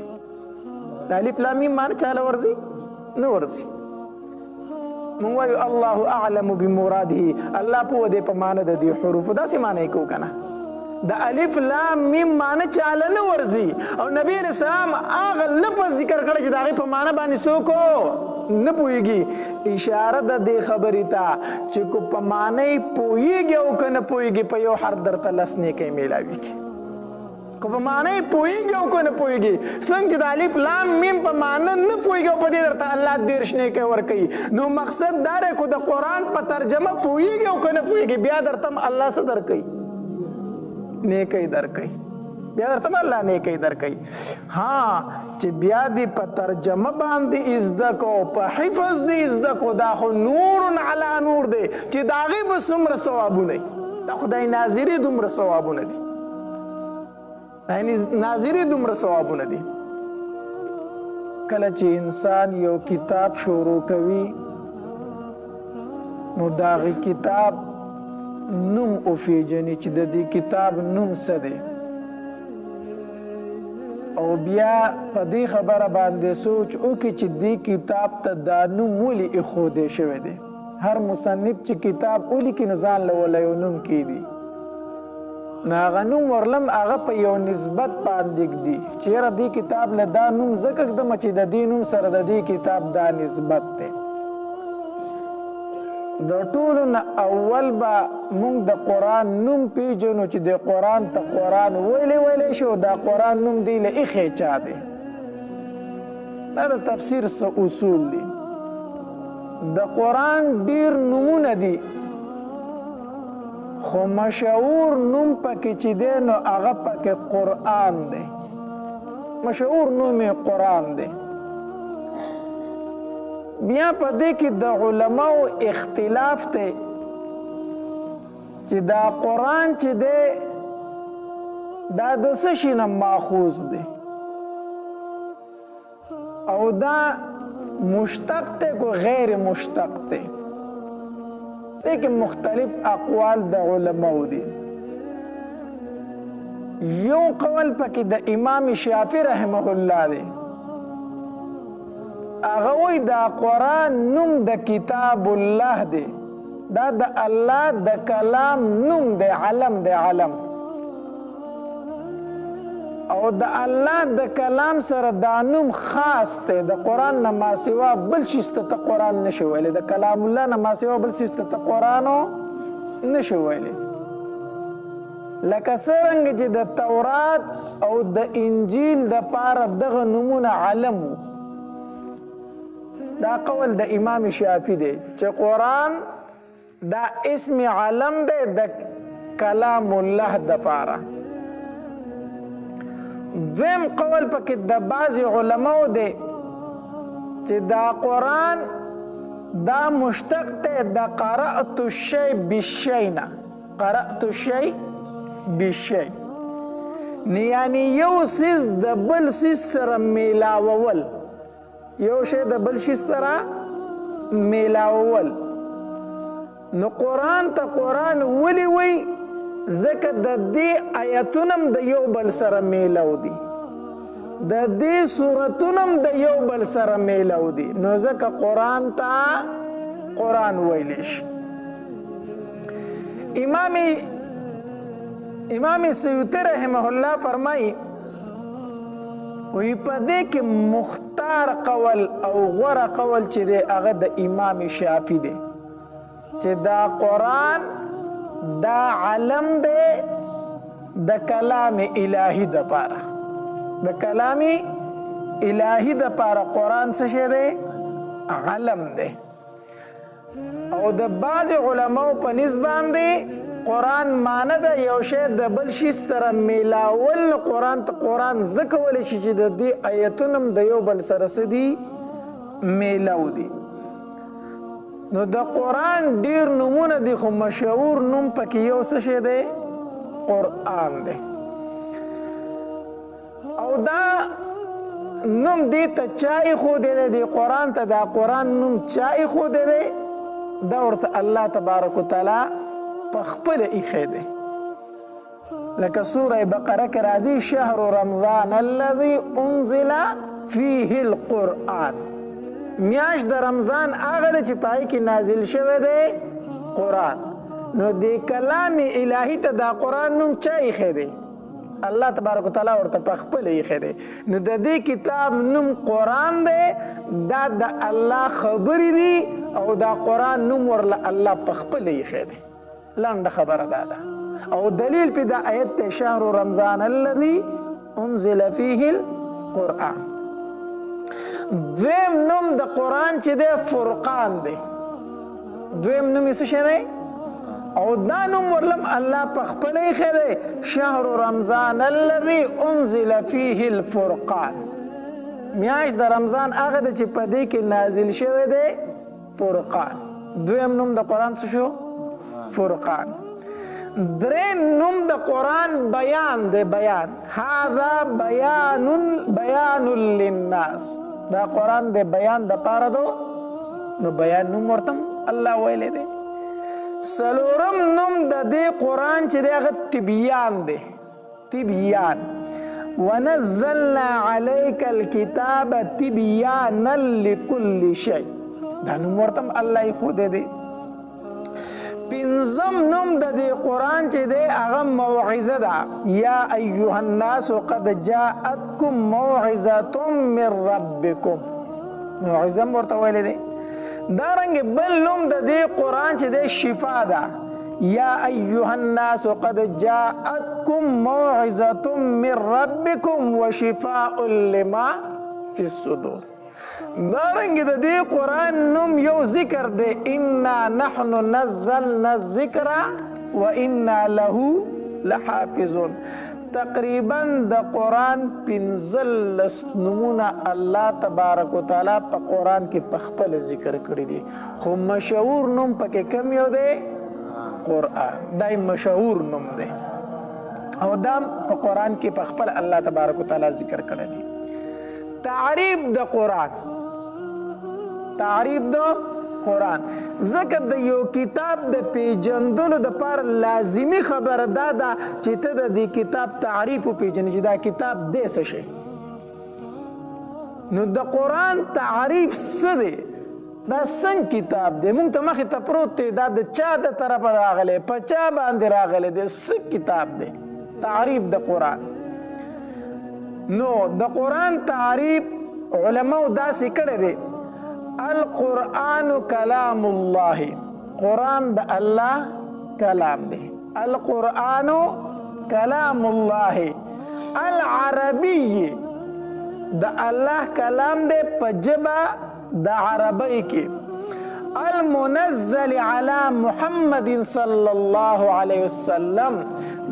د الف لام میم معنی چاله ورزي نه ورزي مونږ وایو الله اعلم بمراده الله په دې په معنی د دې حروف داسې معنی کو کنه د الف لام میم معنی چاله نه ورزي او نبی رسول الله هغه لفظ ذکر کړی چې داغه په معنی باندې څوک نه پوهیږي اشاره د دې خبرې ته چې کو په معنی پوهیږي او کنه پوهیږي په یو حرف درته لسنه کې ملاوي کی کو په معنی پوهیږي او کنه پوهیږي څنګه چې د الف لام میم په معنی نه پوهیږي او په دې درته الله دیرش نه کې ور کوي نو مقصد دا دی کو د قران په ترجمه پوهیږي او کنه پوهیږي بیا درته الله څه در کوي نیکی در کوي بیا درته الله نیکی در کوي ها چې بیا دې په ترجمه باندې ازده کو په حفظ دې ازده کو دا خو نور علی نور دی چې داغه به څومره ثوابونه دا خدای ناظری دومره ثوابونه دي یعنی ناظری دومره ثوابونه دي کله چې انسان یو کتاب شروع کوي نو داغه کتاب نوم او پیژني چې د دې کتاب نوم څه دی او بیا په دې خبره باندې سوچ وکړي چې دې کتاب ته دا نوم ولې ایښودی شوی دی هر مصنف چې کتاب ولیکي نو ځان له ولی یو نوم کیږي نو هغه نوم ورلم هغه په یو نسبت باندې ږدي چې یاره دې کتاب له دا نوم ځکه ږدم چې د دې نوم سره د دې کتاب دا نسبت دی د ټولو نه اول به موږ د قرآن نوم پیژنو چې د قرآن ته قرآن ویلی شو دا قرآن نوم دی له ایښی چا دی دا د تفسیر څه اصول دي د قرآن ډیر نومونه دي خو مشهور نوم پکې چې دی نو هغه پکې قرآن دی مشهور نوم یې قرآن دی بیا په دې کې د علماو اختلاف دی چې دا قرآن چې دی دا د څه شي نه ماخوذ دی او دا مشتق دی کو غیر مشتق دی لیکن مختلف اقوال د علماء دي یو قول پکې د امام شافعي رحمه الله دی هغه وایي دا قرآن نوم د کتاب الله دی دا د الله د کلام نوم دی علم دی علم او د الله د کلام سره دا نوم خاص دی د قرآن نه ما سوا بل شي ته قرآن نشي ویلی د کلام الله نه ما سوا بل شي ته قرآن نشي ویلی لکه څرنګه چې د تورات او د انجیل د پاره دغه نومونه علم دا قول د امام شافعي دی چې قرآن دا اسم علم دی د کلام الله د پاره دویم قول پکې د بعض علماو دی چې دا قرآن دا مشتق دی د قرأت الشی بالشی نه قرأت الشی بالشی یعنی یو څیز د بل څیز سره میلاوول یو شی د بل شي سره میلاوول نو قرآن ته قرآن ولی وی ځکه د دې آیتونم د یو بل سره میلاو دي د دې سورتونم د یو بل سره میلاو دي نو ځکه قرآن ته قرآن ویلی شي امام سیوطی رحمه الله فرمایي وی په دې کې مختار قول او غوره قول چې دی هغه د امام شافعي دی چې دا قرآن دا علم دی د کلام الهی د پاره د کلام الهی د پاره قرآن څه شی دی علم دی او د بعض علماء په نسبت دی قرآن معنی د یو شی د بل شي سره میلاول قرآن ته قرآن ځکه ویلی شي چې د دې آیتونه د یو بل سره څه دي میلاو دي نو د قرآن ډیر نومونه دي خو مشهور نوم پکې یو څه شی دی قرآن دی او دا نوم دی ته چا ایښودی دی دې قرآن ته دا قرآن نوم چا ایښودی دی دا ورته الله تبارک وتعالی په خپله ایښی دی لکه سوره بقره کې راځي شهر رمضان الذي انزل فيه القرآن میاشت د رمضان هغه دی چې پای کې نازل شوی دی قرآن نو د کلام الهی ته دا قرآن نوم چا ایښی دی الله تبارک وتعالی ورته په خپله ایښی دی نو د دې کتاب نوم قرآن دی دا د الله خبرې دي او دا قرآن نوم ورله الله په خپله ایښی دی لنډه خبره دا ده او دلیل پې دا آیت دی شهر رمضان الذي انزل فيه القرآن دویم نوم د قرآن چې دی فرقان دی دویم نوم یې څه شی دی او دا نوم ورلم الله په خپله ایښی دی شهر رمضان الذي انزل فيه الفرقان میاشت د رمضان هغه دی چې په دې کې نازل شوی دی فرقان دویم نوم د قرآن څه شو فرقان دریم نوم د قرآن بیان دی بیان هذا بیان للناس دا قرآن دی بیان د پاره دو نو بیان نوم ورته الله ویلی دی څلورم نوم د دې قرآن چې دی هغه تبیان دی تبیان ونزلنا عليك الكتاب تبيانا لكل شيء دا نوم ورته الله ایښودی دی پنځم نوم د دې قرآن چې دی هغه موعظه ده یا ایها الناس قد جاءتکم موعظة من ربکم موعظه ورته ویلی دی دارنګه بل نوم د دې قرآن چې دی شفا ده یا ایها الناس قد جاءتکم موعظة من ربکم وشفاء لما فی الصدور دارنګه د دې قرآن نوم یو ذکر دی انا نحن نزلنا الذکر وانا له لحافظون تقریبا د قرآن 15 نومونه الله تبارک وتعالی په قرآن کې په خپل ذکر کړی دي خو مشهور نوم پکې کم یو دی قرآن دای مشهور نوم دی او دا په قرآن کې په خپل الله تبارک وتعالی ذکر کړی دی تعریف د قرآن تعریف د قرآن ځکه د یو کتاب د پیژندلو دپاره لازمي خبره دا ده چې ته د دې کتاب تعریف وپېژنې چې دا کتاب دی څه شی نو د قرآن تعریف څه دی دا څنګه کتاب دی مونږ ته مخې ته پروت دی دا د چا د طرفه راغلی په چا باندې راغلی دی څه کتاب دی تعریف د قرآن نو د قرآن تعریف علماء داسې کړی دی القرآن کلام الله قرآن د الله کلام دی القرآن کلام الله العربی د الله کلام دی په ژبه د عربی کې المنزل علی محمد صلی الله علیه وسلم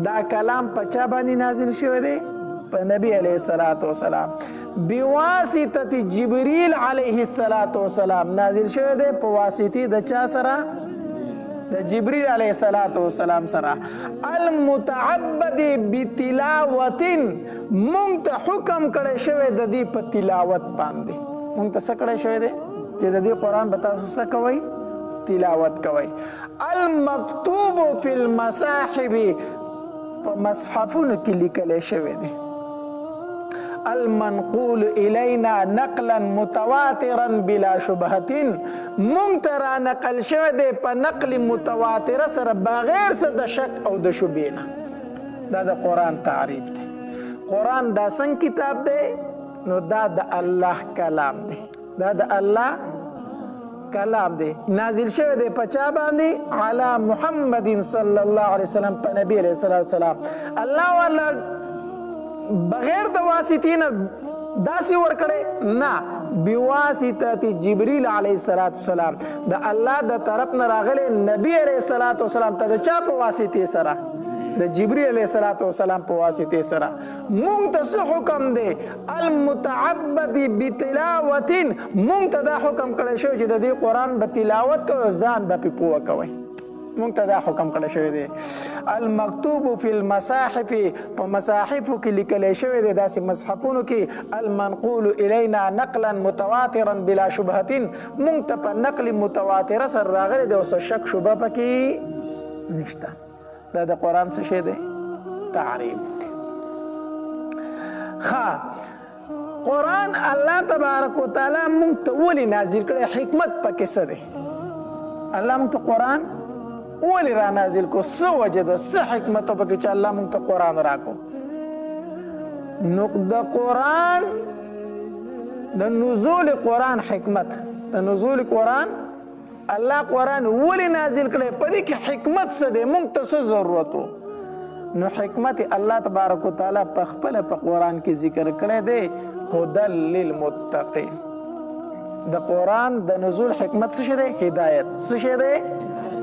دا کلام په چا باندې نازل شوی دی په نبی علیه الصلاۃ والسلام بواسطه جبرئیل علیه الصلاۃ والسلام نازل شوی دی په واسطه د چا سره د جبرئیل علیه الصلاۃ والسلام سره المتعبد بتلاوت مونږ ته حکم کړی شوی د دې په تلاوت باندې مونږ ته څه کړی شوی دی چې د دې قرآن به تاسو څه کوئ تلاوت کوئ المکتوب فی المصاحب په مصحفونو کې لیکلی شوی دی المنقول الینا نقلا متواترا بلا شبهه مونږ ته را نقل شوی دی په نقل متواتره سره بغیر څه د شک او د شبهې نه دا د قرآن تعریف دی قرآن دا څنګه کتاب دی نو دا د الله کلام دی دا د الله کلام دی نازل شوی دی په چا باندې علی محمد صلی الله علیه وسلم په نبی علیه السلام الله والا بغیر د واسطې نه داسې ورکړی نه بواسطه جبریل علیه السلام د الله د طرف نه راغلی نبی علیه السلام ته د چا په واسطې سره د جبریل علیه السلام په واسطې سره مونږ ته څه حکم دی المتعبد بتلاوت مونږ ته دا حکم کړی شوی چې د دې قرآن به تلاوت کوئ ځان به پې پوه کوئ مونږ ته دا حکم کړی شوی دی المکتوب فی المصاحف په مصاحفو کې لیکلی شوی دی داسې مصحفونو کې المنقول الینا نقلا متواترا بلا شبهة مونږ ته په نقل متواتره سره راغلی دی او څه شک شبه پکې نشته دا د قرآن څه شی دی تعریف دی قرآن الله تبارک و تعالی مونږ ته ولې نازل کړی حکمت پکې څه دی الله مونږ ته قرآن ولې را نازل کو څه وجه ده څه حکمت پکې چې الله مونږ ته قرآن راکو نو د قرآن د نزول قرآن حکمت د نزول قرآن الله قرآن ولې نازل کړی په دې کې حکمت څه دی مونږ ته څه ضرورت و نو حکمت الله تبارک وتعالی په خپله په قرآن کې ذکر کړی دی هدى للمتقین د قرآن د نزول حکمت څه شی دی هدایت څه شی دی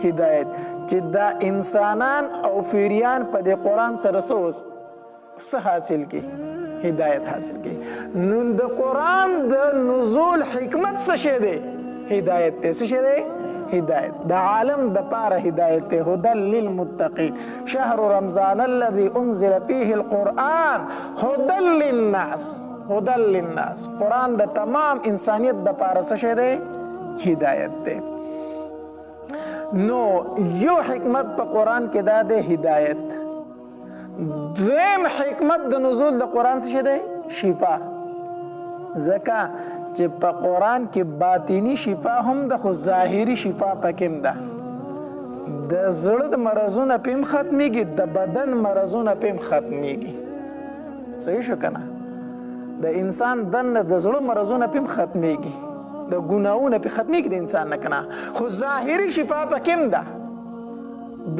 هدایت چې دا انسانان او فیریان په دې قرآن سره څه حاصل کی هدایت حاصل کی نو د قرآن د نزول حکمت څه شی دی هدایت ته څه شی دی هدایت د عالم د پاره هدایت ته هدى للمتقین شهر رمضان الذي انزل فيه القرآن هدى للناس هدى للناس قرآن د تمام انسانیت د پاره څه شی دی هدایت ته نو یو حکمت په قرآن کې دا دی هدایت دویم حکمت د نزول د قرآن څه شی دی شفا ځکه چې په قرآن کې باطینی شفا هم ده خو ظاهري شفا پکې هم ده د زړه د مرضونه پې هم ختمیږي د بدن مرضونه پې هم ختمیږي صحیح شو که نه د انسان دننه د زړه مرضونه پې هم ختمیږي د ګناهونه پې ختمیږي د انسان نه که نه خو ظاهري شفا پکې هم ده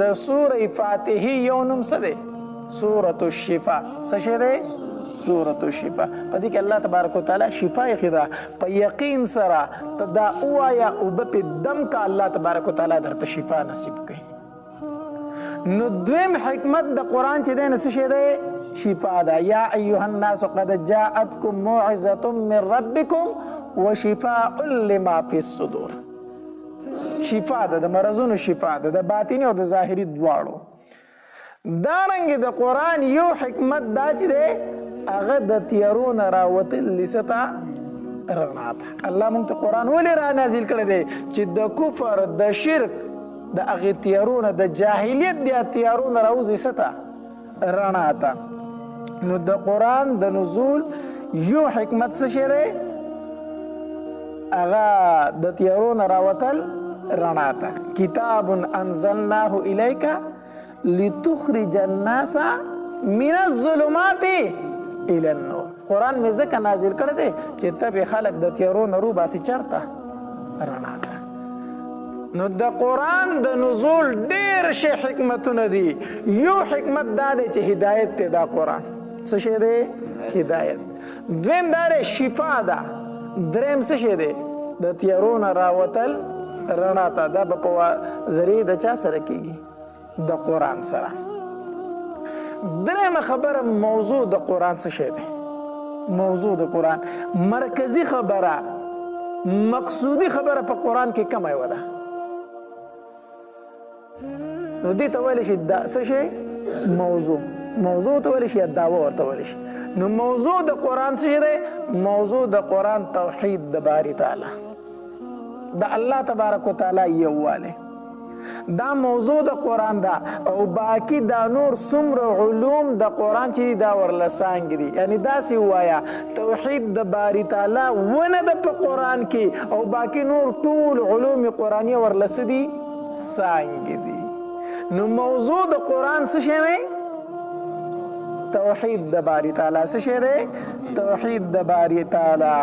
د سوره فاتحې یو نوم څه دی سورة الشفا څه شی دی سورة الشفا په دې کې الله تبارک وتعالی شفا یې ده په یقین سره ته دا ووایه اوبه پې دم که الله تبارک وتعالی درته شفا نصیب کوي نو دویم حکمت د قرآن چې دی نو څه شی دی شفا ده یا ایها الناس قد جاءتکم موعظة من ربکم وشفاء لما فی الصدور شفا ده د مرضونو شفا ده د باطني او د ظاهري دواړو دارنګې د قرآن یو حکمت دا چې دی هغه د تیارو نه راوتلي څه ته رڼا ته الله موږ ته قرآن ولې را نازل کړی دی چې د کفر د شرک د هغې تیارو نه د جاهلیت د تیارو نه راوځي څه ته رڼا ته نو د قرآن د نزول یو حکمت څه شی دی هغه د تیارو نه راوتل رڼا ته کتاب انزلناه الیک لتخرج الناس من الظلمات الى النور قرآن مې ځکه نازل کړی دی چې ته به خلک د تیارو نه روباسي چېرته رڼا ته نو د قرآن د نزول ډېر شی حکمتونه دي یو حکمت دا دی چې هدایت دی دا قرآن څه شی دی هدایت دویم دا دی شفا ده دریم څه شی دی د تیارو نه راوتل رڼا ته دا به په ذریعې د چا سره کیږي د قرآن سره درېمه خبره موضوع د قرآن څه شی دی موضوع د قرآن مرکزی خبره مقصودی خبره په قرآن کې کومه یوه ده نو دې ته ویلی شي دا څه شی موضوع ته ویلی شي یا دعوه ورته ویلی شي نو موضوع د قرآن څه شی دی موضوع د قرآن توحید د باری تعالی د الله تبارک وتعالی یووالی دا موضوع د قرآن ده او باقی دا نور څومره علوم د قرآن چې دا ورله څانګې دي یعنی داسې ووایه توحید د باری تعالی ونه ده په قرآن کې او باقی نور ټول علوم قرآنیه ورله څه دي څانګې دي نو موضوع د قرآن څه شی دی توحید د باری تعالی څه شی دی توحید د باری تعالی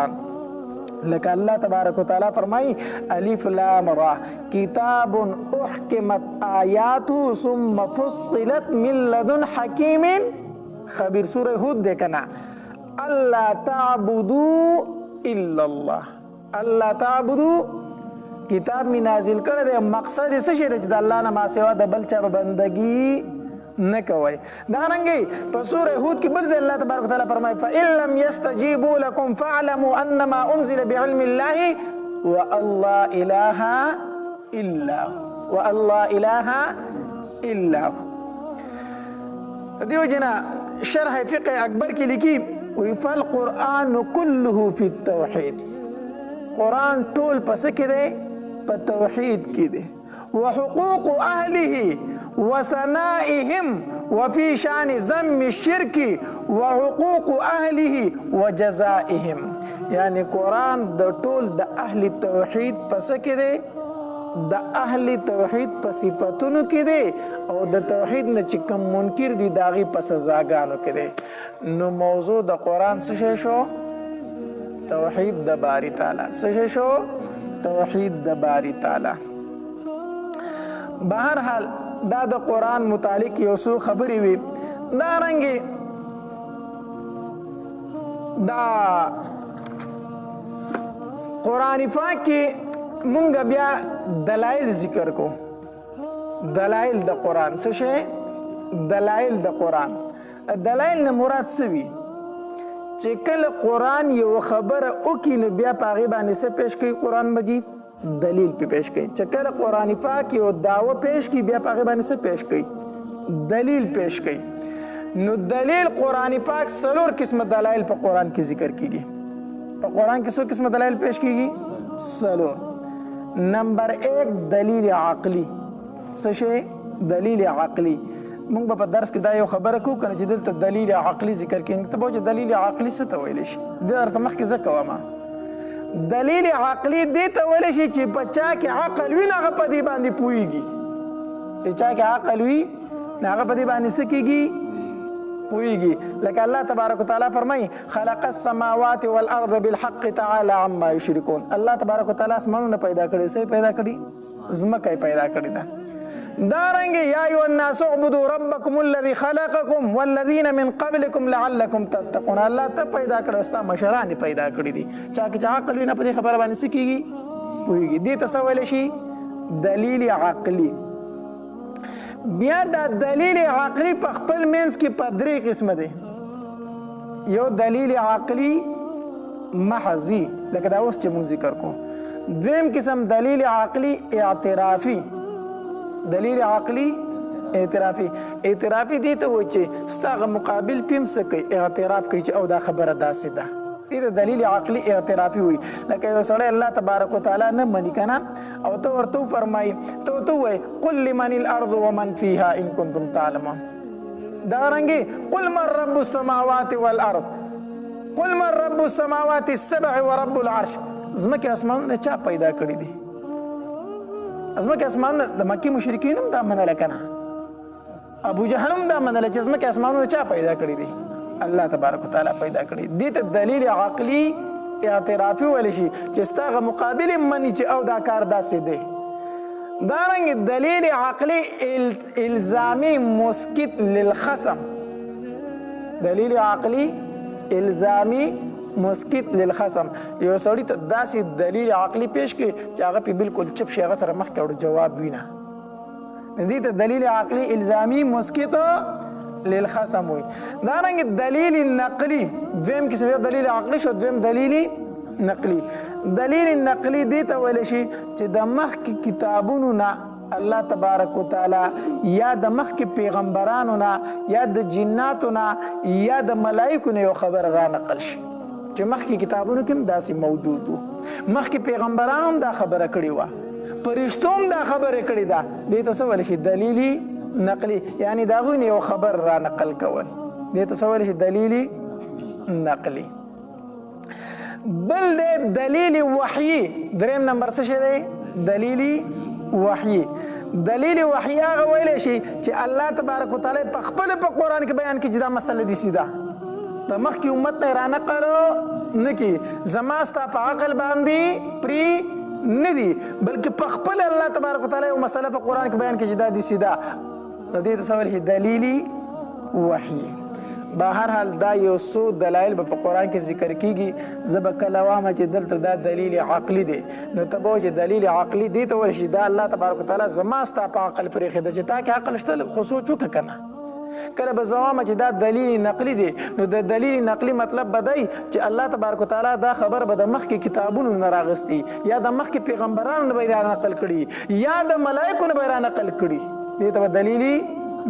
لکه الله تبارک وتعالی فرمایي الف لام را کتاب احکمت آیاته ثم فصلت من لدن حکیم خبیر. سوره هود ده کنا الله تعبدوا الا الله. الله تعبدوا کتاب می نازل کړی دی مقصد یې څه شی دی چې د الله نه ما سوا د بل چا بندګي نه کوئ. دارنګې په سوره هود کې بل ځای الله تبارک وتعالی فرمایي فإن لم يستجيبوا لكم فاعلموا أنما أنزل بعلم الله وأن لا إله إلا هو وأن لا إله إلا هو. دیو جنا شرح فقه اکبر کې لیکي وی فالقرآن كله في التوحید. قرآن ټول پس کې دی په توحید کې دی. وحقوق أهله وثنائهم وفي شان ذم الشرك وحقوق أهله وجزائهم. یعنی قرآن د ټول د اهل توحید پس کې دی، د اهل توحید په صفاتونو کې دی، او د توحید نه چې کوم منکر دي د هغې په سزاګانو کې دی. نو موضوع د قرآن څه شی شو؟ توحید د باری تعالی. څه شی شو؟ توحید د باری تعالی. بهرحال دا د قرآن متعلق یو څو خبرې وي. دارنګې دا قرآن پاک کې مونږ بیا دلایل ذکر کو. دلایل د قرآن څه شی؟ دلایل د قرآن. دلایل نه مراد څه وي؟ چې کله قرآن یو خبره وکړي نو بیا په هغې باندې څه پیش کوي قرآن مجید؟ دلیل پې پیش کوي. چې کله قرآن پاک یو دعوه پیش کړي بیا په هغې باندې څه پیش کوي؟ دلیل پیش کوي. نو دلیل قرآن پاک څلور قسمه دلایل په قرآن کې ذکر کیږي. په قرآن کې څو قسمه دلایل پیش کیږي؟ څلور. نمبر 1 دلیل عقلی. څه شی؟ دلیل عقلی. مونږ به په درس کې دا یو خبره کوو که نه چې دلته دلیل عقلی ذکر کړي. ته به وایې دلیل عقلی څه ته ویلی شي؟ د درته مخکې زه کومه. دلیل عقلی دې ته ویلی شي چې په چا کې عقل وي نه هغه په دې باندې پوهېږي. چې چا کې عقل وي نه هغه په دې باندې څه کېږي؟ پوهېږي. لکه الله تبارک وتعالی فرمایي خلق السماوات والارض بالحق تعالی عما یشرکون. الله تبارک وتعالی اسمانونه پیدا کړي. څه پیدا کړي؟ ځمکه یې پیدا کړې ده. دارنګې یا ایها الناس اعبدوا ربکم الذي خلقکم والذین من قبلکم لعلکم تتقون. الله ته پیدا کړی، ستا مشران یې پیدا کړي دي. چا کې چې عقل وي نه په دې خبره باندې څه کېږي؟ پوهېږي. دې ته څه ویلی شي؟ دلیل عقلي. بیا دا دلیل عقلي په خپل منځ کې په درې قسمه دی. یو دلیل عقلي محضي لکه دا اوس چې موږ ذکر کوو. دویم قسم دلیل عقلي اعترافي. دلیل عقلی اعترافي. اعترافي دې ته وایي چې ستا هغه مقابل پې هم څه کوي؟ اعتراف کوي چې او دا خبره داسې ده. دې ته دلیل عقلی اعترافي وایي. لکه یو سړی الله تبارک وتعالی نه مني که نه، او ته ورته وفرمایي، ته ورته ووایي قل لمن الارض ومن فیها ان کنتم تعلمون. دارنګې قل من رب السماوات والارض قل من رب السماوات السبع ورب العرش. ځمکې اسمانونه چا پیدا کړي دي؟ ځمکې اسمانونه د مکې مشرکین هم دا منله که نه؟ ابو جهل هم دا منله چې ځمکې اسمانونه چا پیدا کړي دي؟ الله تبارک وتعالی پیدا کړي. دې ته دلیل عقلي اعترافي ویلی شي چې ستا هغه مقابل یې مني چې او دا کار داسې دی. دارنګې دلیل عقلي الزامي مسکت للخصم. دلیل عقلي الزامي مسکت للخصم. یو سړي ته داسې دلیل عقلي پیش کړي چې هغه پې بالکل چپ شي، هغه سره مخکې وړو جواب وي نه. دې ته دلیل عقلي الزامي مسکت للخصم وي. دارنګې دلیل نقلي دویم قسم. یو دلیل عقلي شو، دویم دلیل نقلي. دلیل نقلي دې ته ویلی شي چې د مخکې کتابونو نه الله تبارک وتعالی یا د مخکې پیغمبرانو نه یا د جناتو نه یا د ملایکو نه یو خبر را نقل شي چې مخکې کتابونو کې هم داسې موجود وو، مخکې پیغمبرانو هم دا خبره کړې وه، فرشتو هم دا خبره کړې ده. دې ته څه ویلی شي؟ دلیل نقلي. یعنی د هغوی نه یو خبر را نقل کول. دې ته څه ویلی شي؟ دلیل نقلي. بل دی دلیل وحیي. دریم نمبر څه شی دی؟ دلیل وحیي. دلیل وحیي هغه ویلی شي چې الله تبارک وتعالی په خپله په قرآن کې بیان کړي چې دا مسله دې سیده د مخکې امت نه یې را نقلو نکی زما ستا په عقل باندې پری ندی بلکې په خپل الله تبارک وتعالی یو مسله په قرآن کې بیان کړي چې دا داسې ده نو دې ته څه ویل شي دلیلي وحي بهر حال دا یو څو دلایل به په قرآن کې ذکر کیږي زه به کله وایم چې دلته دا دلیل عقلي دی نو ته به چې دلیل عقلي دی ته ویل شي دا الله تبارک وتعالی زما ستا په عقل پرېښې ده چې تا کې عقل شته خو سوچ وکړه که نه کله به زه وایم چې دا دلیل نقلي دی نو د دلیل نقلي مطلب به دی چې الله تبارک وتعالی دا خبر به د مخکې کتابونو نه راغستی یا د مخکې پیغمبرانو نه به یې را نقل کړي یا د ملایکو نه به یې را نقل کړي دې ته به دلیلي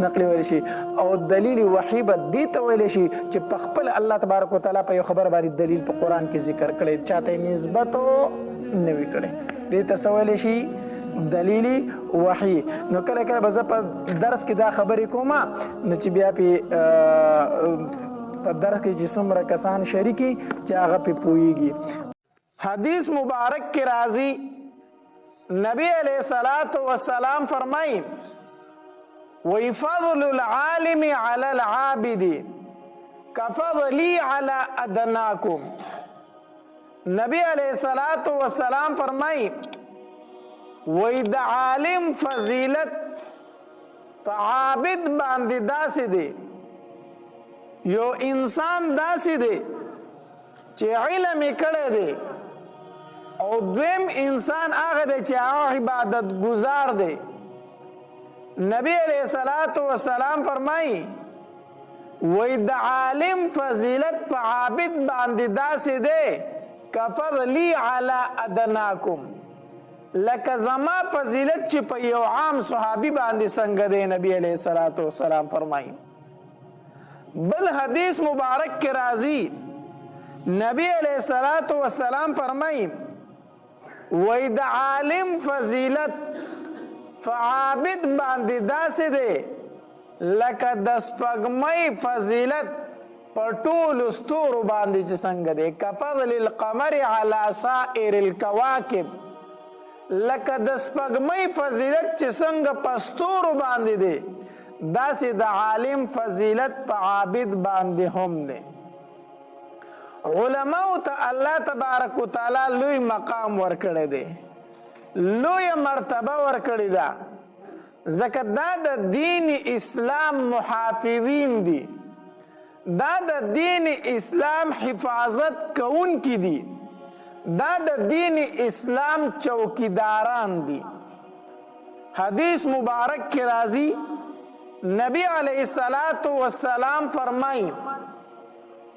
نقلی ویل شي او دلیل وحی به دې ته ویل شي چې په خپل الله تبارک وتعالی په یو خبر باندې دلیل په قرآن کې ذکر کړی چاته نسبت نه وي کړی دې ته څه ویلی شي دلیل وحی نو کله کله به زه په درس کې دا خبرې کوم نو چې بیا په درس کې چې څومره کسان شریکي چې هغه پې پوهیږي حدیث مبارک کې راځي نبی علیہ الصلوۃ والسلام فرمایي وَفَضْلُ الْعَالِمِ عَلَى الْعَابِدِ كَفَضْلِي عَلَى أَدْنَاكُمْ نبی علیہ الصلوۃ والسلام فرمائی وی د عالم فضیلت په عابد باندې داسې دی یو انسان داسې دی چې علم یې کړی دی او دویم انسان هغه دی چې هغه عبادت گزار دی نبی علیہ الصلوۃ والسلام فرمائی وی د عالم فضیلت په عابد باندې داسې دی کفضلی علی ادناکم لکه زما فضیلت چې په یو عام صحابي باندې څنګه دی نبی علیہ الصلوۃ والسلام فرمائی بل حدیث مبارک کې راځي نبی علیہ الصلوۃ والسلام فرمائی وی د عالم فضیلت فعابد باندې داسې دی لکه د سپګمۍ فضیلت په ټولو ستورو باندې چې څنګه دی کفضل القمر علی سائر الکواکب لکه د سپګمۍ فضیلت چې څنګه په ستورو باندې دی داسې د عالم فضیلت په عابد باندې هم دی علماو ته الله تبارک وتعالی لوی مقام ورکړی دی لوی مرتبه ورکړی ده ځکه دا د دین اسلام محافظین دي دا د دین اسلام حفاظت کوونکي دي دا د دین اسلام چوکیداران دي حدیث مبارک کې راځي نبی علیہ الصلوۃ والسلام فرمایي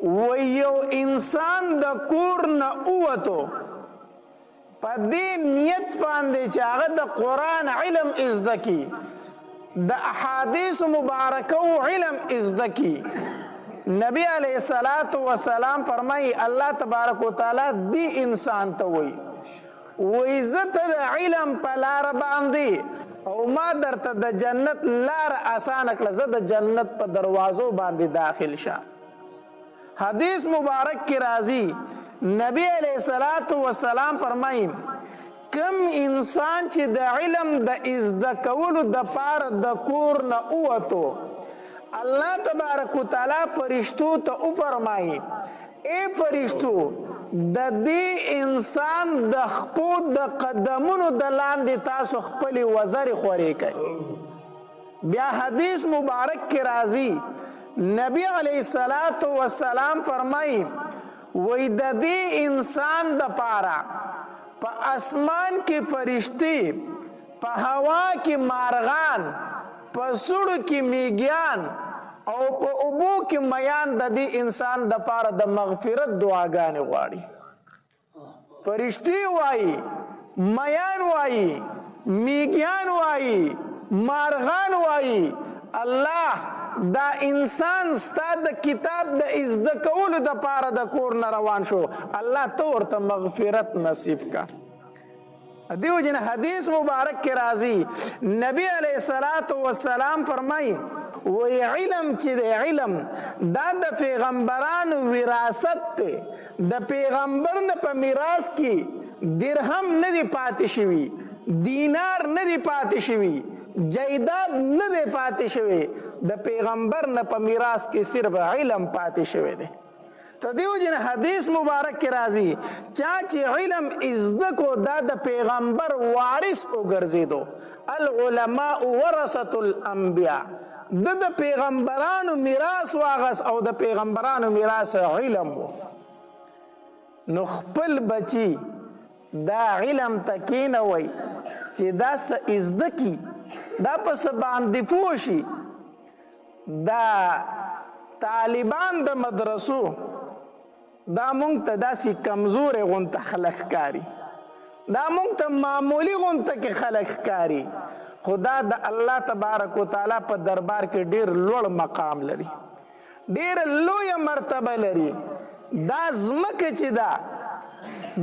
ویو انسان د کور نه اووتو په دې نیت باندې چې هغه د قرآن علم زده کړي د احادیث مبارکو علم زده کړي نبی علیہ الصلوۃ والسلام فرمایي الله تبارک وتعالی دی انسان ته وایي زه ته د علم په لار باندې او ما درته د جنت لار اسانه کړه زه د جنت په دروازو باندې داخل شه حدیث مبارک کې راځي نبی علیہ الصلوۃ والسلام فرمایي کم انسان چې د علم د زده کولو د پاره د کور نه اووتو الله تبارک وتعالی فرشتو ته وفرمایي اے فرشتو د دې انسان د خپو د قدمونو د لاندې تاسو خپلې وزرې خورې کوي بیا حدیث مبارک کې راځي نبی علیہ الصلوۃ والسلام فرمایي وی د دې انسان د پاره په اسمان کې فرشتي په هوا کې مارغان په سړو کې میږیان او په اوبو کې میان د دې انسان د پاره د مغفرت دعاګانې غواړي فرشتي وایي میان وایي میږیان وایي مارغان وایي الله دا انسان ستا د کتاب د زده کولو د پاره د کور نه روان شو الله ته ورته مغفرت نصیب کا دیو جن حدیث مبارک کې راځي نبی علیہ الصلوۃ والسلام فرمایي وی علم چې د علم دا د پیغمبرانو وراثت دی د پیغمبر نه په میراث کې درهم نه دی پاتې شوی دینار نه دی پاتې شوی جیداد نه دی پاتې شوی د پیغمبر نه په میراث کې صرف علم پاتې شوی دی تدیو جن حدیث مبارک کی راضی چاچی علم ازدکو دا د پیغمبر وارث وګرځیدو العلماء ورثه الانبیاء د پیغمبرانو میراث واغس او د پیغمبرانو میراث علم وو نو خپل بچی دا علم تکینه وای چې دا س ازدکی دا پس باندې فوشي دا طالبان د مدرسو دا مونږ ته داسې کمزورې غونته خلک ښکاري دا مونږ ته معمولي غونته کې خلک ښکاري خو دا د الله تبارک وتعالی په دربار کې ډېر لوړ مقام لري ډېره لویه مرتبه لري دا ځمکه چې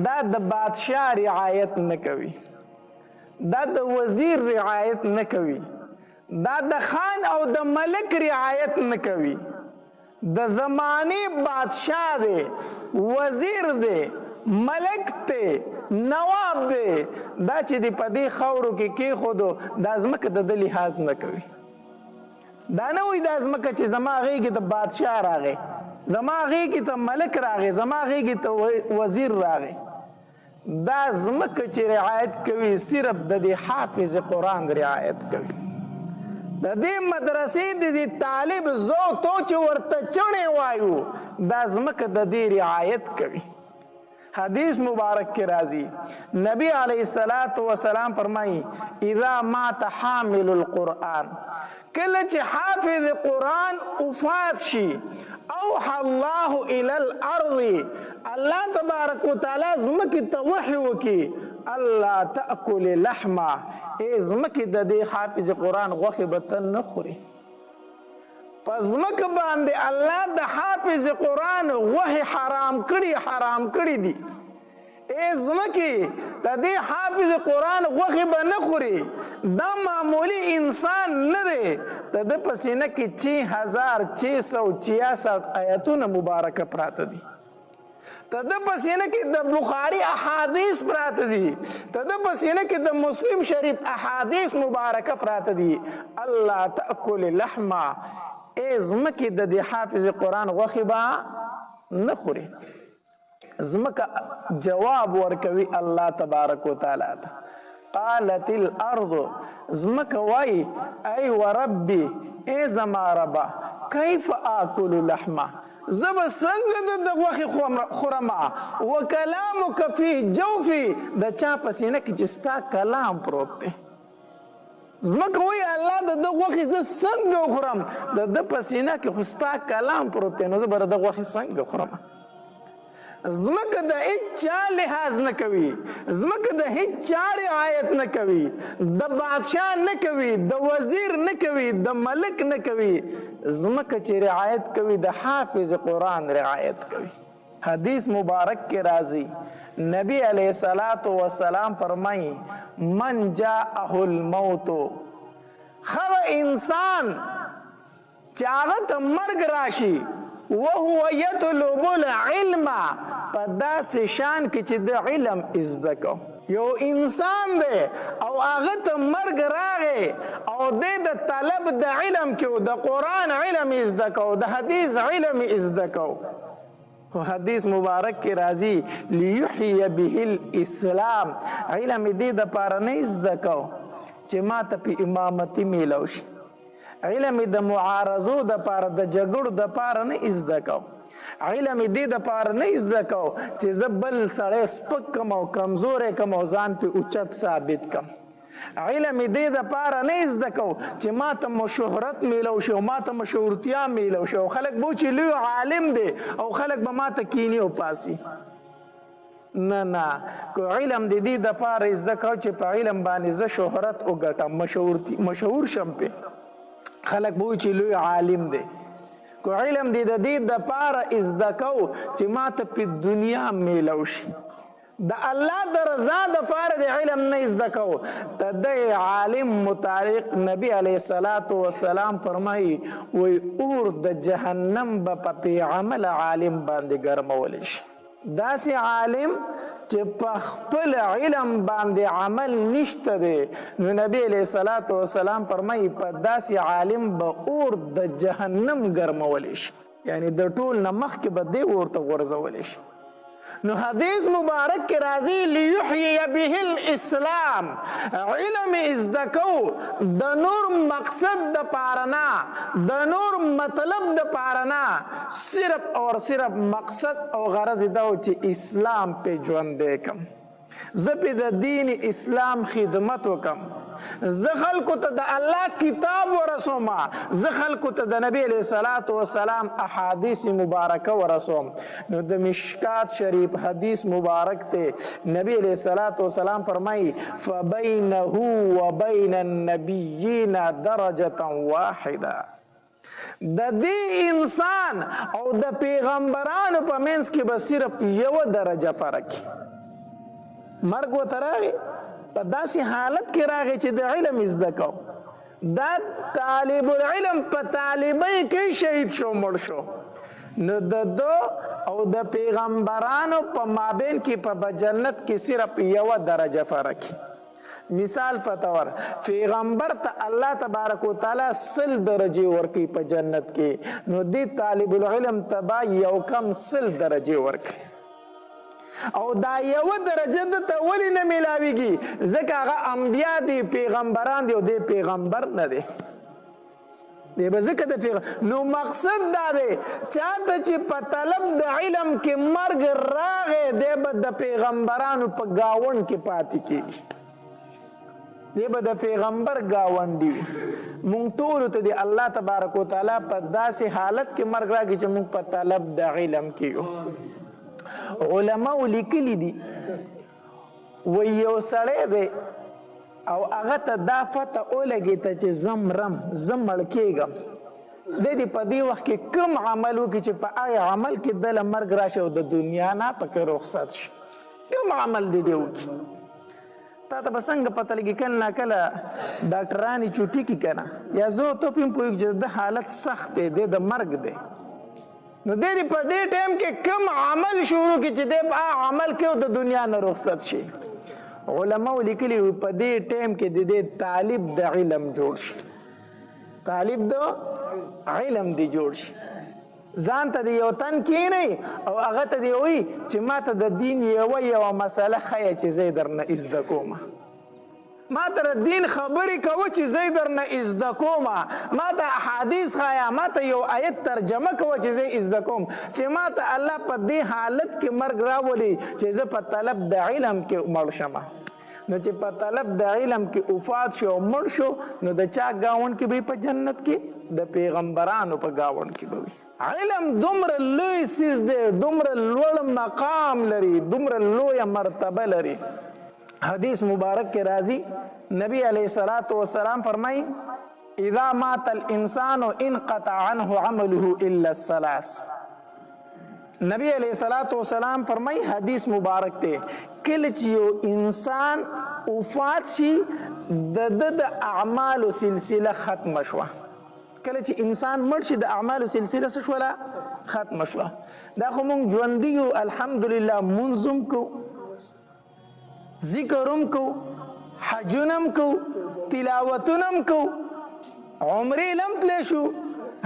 دا د بادشاه رعایت نه کوي دا د وزیر رعایت نه کوي دا د خان او د ملک رعایت نه کوي د زمانی بادشاہ دے وزیر دے ملک تے نواب دے دا چې دی پدی خورو کې خودو دا ځمکه د لحاظ نه کوي دا نه وي دا ځمکه چې زما غېږې ته بادشاہ راغی زما غېږې ته ملک راغی زما غېږې ته وزیر راغی دا ځمکه چې رعایت کوي صرف د دې حافظ قرآن رعایت کوي د دې مدرسې د دې طالب زو تو چې ورته چڼې وایو دا ځمکه د دې رعایت کوي حدیث مبارک کې راځي نبی علیه الصلاۃ والسلام فرمایي اذا مات حامل القرآن کله چې حافظ قرآن وفات شي اوحى الله الى الارض الله تبارک وتعالی ځمکې ته وحی وکي الله تاكل لحمه ای ځمکې د دې حافظ قرآن غوښې به ته نه خوري په ځمکه باندې الله د حافظ قرآن غوښې حرام کړي دي ای ځمکې د دې حافظ قرآن غوښې به نه خوري دا معمولی انسان نه دی د ده په سینه کې 6666 آیتونه مبارکه پراته دي تده په سینه کې د بخاری احادیث پراته دي تده په سینه کې د مسلم شریف احادیث مبارکه پراته دي الله تاكل لحمه ای ځمکې د دې حافظ قرآن غوښې به نه خوري ځمکه جواب ورکوي الله تبارک وتعالی ته قالت الارض ځمکه وایي ای وربي ای زما ربه کیف آکل لحمه زب څنګه د غوښې خورمه وکلامک فی جوفی د چا په سینه کې چې ستا کلام پروت دی ځمکه وایي الله د ده غوښې زه څنګه وخورم د ده په سینه کې خو ستا کلام پروت دی نو زه به د ده غوښې څنګه خورم ځمکه د هیڅ چا لحاظ نه کوي ځمکه د هیڅ چا رعایت نه کوي د بادشاه نه کوي د وزیر نه کوي د ملک نه کوي ځمکه چې رعایت کوي د حافظ قرآن رعایت کوي حدیث مبارک کې راځي نبی علیہ الصلوۃ والسلام فرمایي من جاءه الموت هغه انسان چې هغه ته مرګ راشي وهو يطلب العلم په داسې شان کې چې د علم زده کو یو انسان دی او هغه ته مرګ راغی او د طلب د علم کې د قرآن علم زده کو د حدیث علم زده کو حدیث مبارک کې راځي لیحیی به الاسلام علم دې د پاره نه زده کو چې ما ته په امامتي میلو شي علم د معارضو د پاره د جګړو د پاره نه زده کو علم دې د پاره نه زده کو چې زه بل سړی سپک کم او کمزوری کم او ځان پې اوچت ثابت کم علم دې د پاره نه زده کو چې ما ته مو شهرت میلو شي او ما ته مشهورتیا میلو شي او خلک به چې لوی عالم دی او خلک به ما ته کینی او پاسي نه کو علم دې د پاره زده کو چې په علم باندې زه شهرت وګټم مشهور شم پې خلق بوي چې لوی عالم دی کو علم دی د دې د پاره زده کو چې ما ته په دنیا میلو شي د الله د رضا د پاره د علم نه زده کو ته د عالم متعلق نبی علیه الصلاۃ والسلام فرمایي وی اور د جهنم په عمل عالم باندې ګرمول شي داسې عالم چې په خپل علم باندې عمل نشته دی نو نبی علیه الصلاۃ والسلام فرمایي په داسې عالم به اور د جهنم ګرمولی شي یعنی د ټول نه مخکې به دی ورته غورځولی شي. نو حدیث مبارک کې راځي لیحیی به الاسلام، علم ازده کو د نور مقصد د پاره نه، د نور مطلب د پاره نه، صرف اور صرف مقصد او غرض دا و چې اسلام په ژوندی کم، زه په د دین اسلام خدمت وکم، زه خلکو ته د الله کتاب ورسوم، زه خلکو ته د نبی علیه الصلاة والسلام احادیث مبارکه ورسوم. نو د مشکات شریف حدیث مبارک ته نبی علیه الصلاة والسلام فرمایي فبینه وبین النبیین درجة واحده، د دې انسان او د پیغمبرانو په منځ کې به صرف یوه درجه فرق، مرګ ورته راغی په داسې حالت کې راغی چې د علم زده کو، دا طالب العلم په طالبۍ کې شهید شو، مړ شو. نو د دو او د پیغمبرانو په مابین کې په جنت کې صرف یوه درجه فرق. مثال فتور پیغمبر ته الله تبارک و تعالی 100 درجه ورکي په جنت کې، نو دی طالب العلم تبا یو کم 100 درجه ورکي، او دا یو درجه د ته ولې نه میلاویږي؟ ځکه هغه انبیا دي، پیغمبران دي، او دی پیغمبر نه دی، دی به ځکه د پیغمبر. نو مقصد دا دی چاته چې په طلب د علم کې مرګ راغی دی به د پیغمبرانو په ګاونډ کې پاتې کېږي، دی به د پیغمبر ګاونډي وي. مونږ ټولو ته د الله تبارک وتعالی په داسې حالت کې مرګ راغی چې مونږ په طلب د علم کې یو. علماء لیکلی دي و یو سړی دی او هغه ته دا فتح ولګېده چې زه مرم، زه مړ کېږم، دی دې په دې وخت کې کوم عمل وکړي چې په هغه عمل کې دله مرګ راشي او د دنیا نه پکې رخصت شي، کوم عمل دی وکړي؟ تا ته به څنګه پته لګي کله ناکله ډاکټرانې چوټي کړي که نه، یا زه ته پې هم پوهېږو چې د حالت سخت دی، دی د مرګ دی، نو دی په دې ټایم کې کوم عمل شروع کړي چې دی په هغه عمل کې او د دنیا نه رخصت شي. علماء لیکلي په دې ټایم کې د دې طالب د علم جوړ شي، طالب د علم دی جوړ شي، ځان ته د یو تن کینی او هغه ته دی وایي چې ما ته د دین یوه مسله ښیه چې زه یې درنه زده کومه، ما ته د دین خبرې کوه چې زه یې درنه زده کومه، ما ته احادیث ښایه، ما ته یو آیت ترجمه کوه چې زه یې زده کوم، چې ما ته الله په دې حالت کې مرګ راولي چې زه په طلب د علم کې مړ شمه. نو چې په طلب د علم کې وفات شو او مړ شو، نو د چا ګاونډ کې به په جنت کې؟ د پیغمبرانو په ګاونډ کې به وي. علم دومره لوی څیز دی، دومره لوړ مقام لري، دومره لویه مرتبه لري. حدیث مبارک کې راځي نبی علیہ الصلوۃ والسلام فرمایي اذا مات الانسان انقطع عنه عمله الا الثلاث. نبی علیہ الصلوۃ والسلام فرمایي حدیث مبارک ته کله چې یو انسان وفات شي د اعمالو سلسله ختم شوه، کله چې انسان مړ شي د اعمالو سلسله څه شوله؟ ختم شوه. دا خو مونږ ژوندي یو الحمدلله، مونځ هم کوو، ذکر هم کو، حجونه هم کو، تلاوتونه هم کو، عمرې هم تلی شو،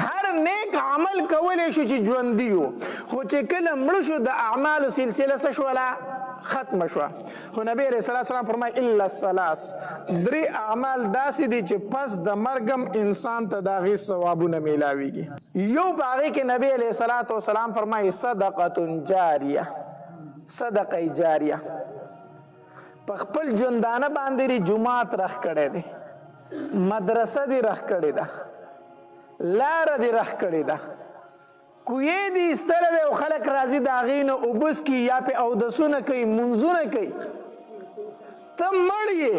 هر نیک عمل کولی شو چې ژوندي یو، خو چې کله مړه شو د اعمالو سلسله څه شوله؟ ختم شوه. خو نبی علیہ السلام فرمایي الا الثلاث، 3 اعمال داسې دي چې پس د مرګم انسان ته د هغې ثوابونه میلاویږي. یو په هغې کې نبی علیہ السلام فرمایي صدقة جاریه، صدقه جاریه، په خپل ژوندانه باندې جماعت رخ کړی دی، مدرسه دی رخ کړې ده، لاره دی رخ کړې ده، کوی دی ایستلی دی او خلک راځي د هغې نه اوبه څښي یا پې اودسونه کوي، منځونه کوي، ته مړ یې،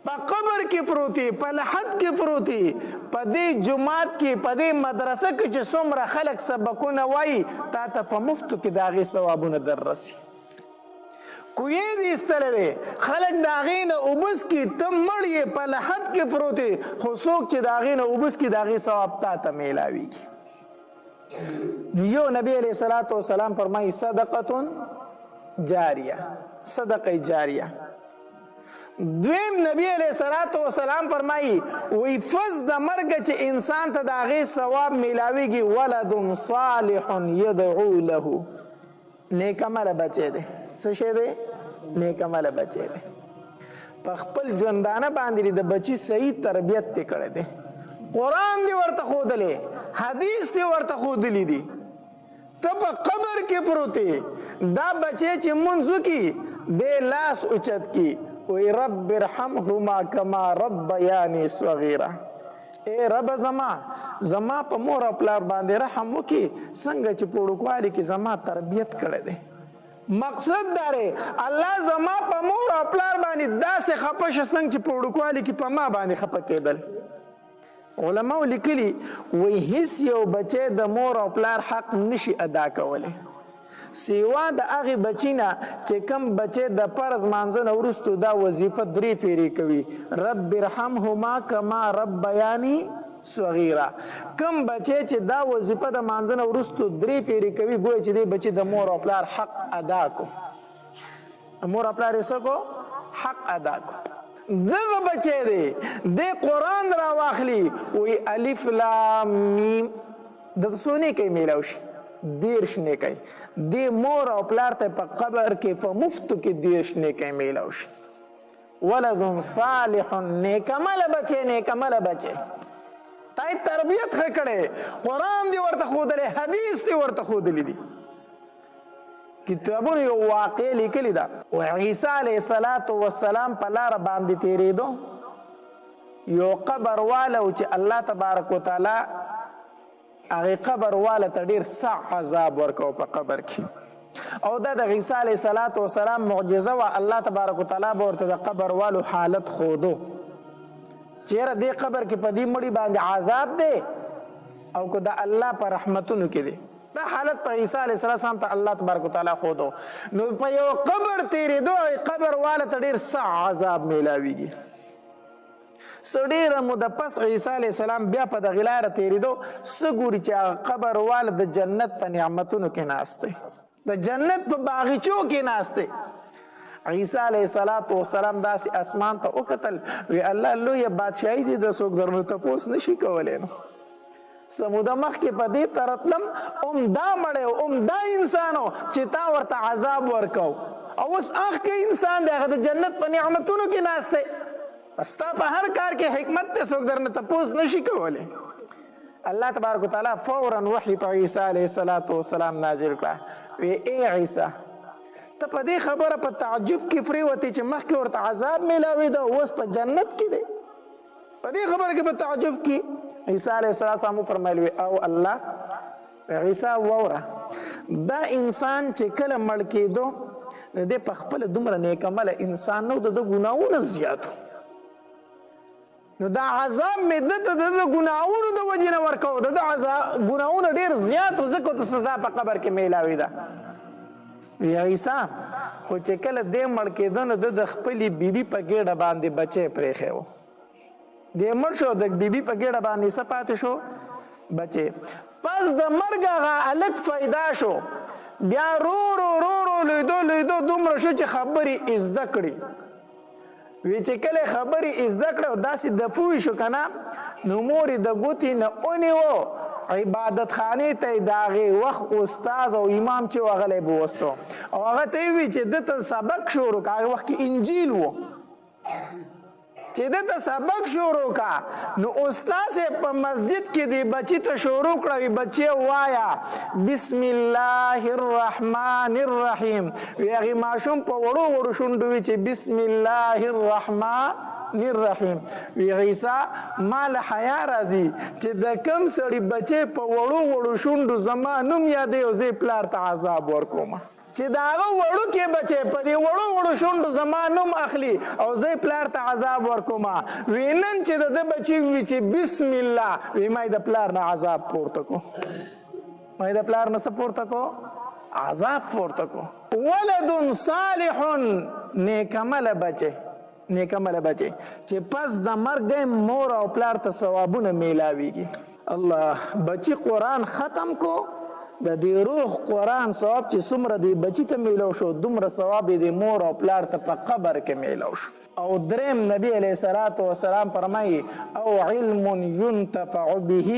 په قبر کې پروت یې، په لحد کې پروت یې، په دې جماعت کې، په دې مدرسه کې چې څومره خلک سبقونه وایي، تا ته په مفتو کې د هغې ثوابونه در رسي. کوی دی ایستلی دی، خلک د هغې نه اوبه څښي، ته مړ یې، په لحد کې پروت یې، خو څوک چې د هغې نه اوبه څښي د هغې ثواب تا ته میلاویږي. یو نبی علیہ الصلوۃ والسلام فرمایي صدقة جاریه، صدقه جاریه. دویم نبی علیہ الصلوۃ والسلام فرمایي وی فز د مرګ چې انسان ته د هغې ثواب میلاویږي ولد صالح یدعو له نیک عمله بچی دی څه شی دی نیک عمله بچی دی په خپل ژوندانه باندې د بچي صحیح تربیت یې کړی دی قرآن دی ورته ښودلی حدیث دی ورته ښودلی دي ته په قبر کې پروت دا بچی چې مونځ وکړي دی لاس اوچت کړي وی رب ارحمهما کما ربیانی صغیره اے رب زما په مور او پلار باندې رحم وکړي څنګه چې په وړوکوالي کې زما تربیت کړی دی مقصد دا دی الله زما په مور او پلار باندې داسې خفه شه څنګه چې په وړوکوالي کې په ما باندې خفه کېدل علماء لیکلي وی هیڅ یو بچی د مور او پلار حق نشي ادا کولی سیوا د هغې بچي نه چې کم بچی د فرض مانځه نه وروستو دا وظیفه 3 پیرې کوي رب ارحمهما کما ربیانی صغیره کم بچی چې دا وظیفه د مانځه نه وروستو 3 پیرې کوي ګویا چې دی بچي د مور او پلار حق ادا کو مور او پلار یې څه کو حق ادا کو دغه بچی دی د قرآن را واخلي وی الف لام میم د څو نیکۍ میلاو شي 10 نیکۍ د مور او پلار ته په قبر کې په مفتو کې 10 نیکۍ میلاو شي ولد صالح نیک عمله بچی نیک عمله بچی تای تربیت ښه کړی قرآن دی ورته ښودلی حدیث دی ورته ښودلی دي کتابونو یو واقع لیکلی ده و عیسی علیه السلام په لاره باندې تېرېدو یو قبر واله و چې الله تبارک وتعالی هغې قبر واله ته ډېر سخت عذاب ورکوه په قبر کې او دا د عیسی علیه السلام معجزه وه الله تبارک وتعالی به ورته د قبر والو حالت ښودو چېره دې قبر کې په دې مړي باندې عذاب دی او که د الله په رحمتونو کې دی دا حالت په عیسی علیه السلام ته الله تبارک وتعالی ښودو نو په یو قبر تېرېدو قبر واله ته ډېر سخت عذاب میلاویږي څه ډېره موده پس عیسی علیه السلام بیا په دغې لاره تېرېدو څه ګوري چې هغه قبر واله د جنت په نعمتونو کې ناست دی د جنت په باغچو کې ناست دی عیسی علیه السلام داسې اسمان ته وکتل وی الله لویه بادشاهي دي د څوک درنه تپوس نشي کولی نو سموده مخکې په دې ته راتلم دا مړی دا انسان و چې تا ورته عذاب ورکو او اوس هغه انسان دی هغه د جنت په نعمتونو کې ناست دی ستا په هر کار کې حکمت دی څوک درنه تپوس نشي کولی الله تبارک وتعالی فورا وحی په عیسی علیه السلام نازل کړه وی ای عیسی ته په دې خبره په تعجب کې پرېوتې چې مخکې ورته عذاب میلاوېده اوس په جنت کې دی په دې خبره کې په تعجب کې عیسی علیه السلام وفرمایل او الله عیسی واوره دا انسان چې کله مړ کېدو نو دی په خپله دومره نیک عمله انسان نو د ده ګناهونه زیاتو نو دا عذاب مې ده ته د ده ګناهونو د وجې نه ورکوو د ده ګناهونه ډېر زیات و ځکه ورته سزا په قبر کې میلاوېده وی عیسی خو چې کله دی مړ کېده نو ده د خپلې بیبي په ګېډه باندې بچی پرېښی و دی مړ شو د بیبي په ګېډه باندې څه پاتې شو بچی پس د مرګ هغه هلک پیدا شو بیا رو لویدو دومره شو چې خبرې زده کړي وی چې کله خبرې زده کړه او داسې دفوی شو که نه نو مور یې د ګوتې نه ونیو عبادت خانې ته یې د هغې وخت استاز او امام چې و غلی به وستو او هغه ته یې وي چې ده ته سبق شروع که هغه وخت کې انجیل و چې ده ته سبق شروع کا نو استاد په مسجد کې دی بچی ته شروع کړوي بچی وایا بسم الله الرحمن الرحیم وی هغه ماشوم په وړو شونډو وی چې بسم الله الرحمن الرحیم وی عیسی مال حیا راځي چې د کم سړي بچی په وړو شونډو زما نوم یادې او زه پلار ته عذاب ورکوم چې دا هغه وړو کې بچی په دې وړو شونډو زما نوم اخلي او زه پلار ته عذاب ورکوم وی نن چې د بچی وی چې بسم الله وی ما د پلار نه عذاب پورته کو ما د پلار نه څه پورته کو عذاب پورته کو ولد صالح نیک عمله بچی چې پس د مرګ مور او پلار ته ثوابونه میلاویږي الله بچی قرآن ختم کو د دې روح قرآن ثواب چې څومره دی بچي ته میلو شو دومره ثواب یې د مور او پلار ته په قبر کې میلو شو. او دریم نبی علیه الصلاة والسلام فرمایي او علم ينتفع به،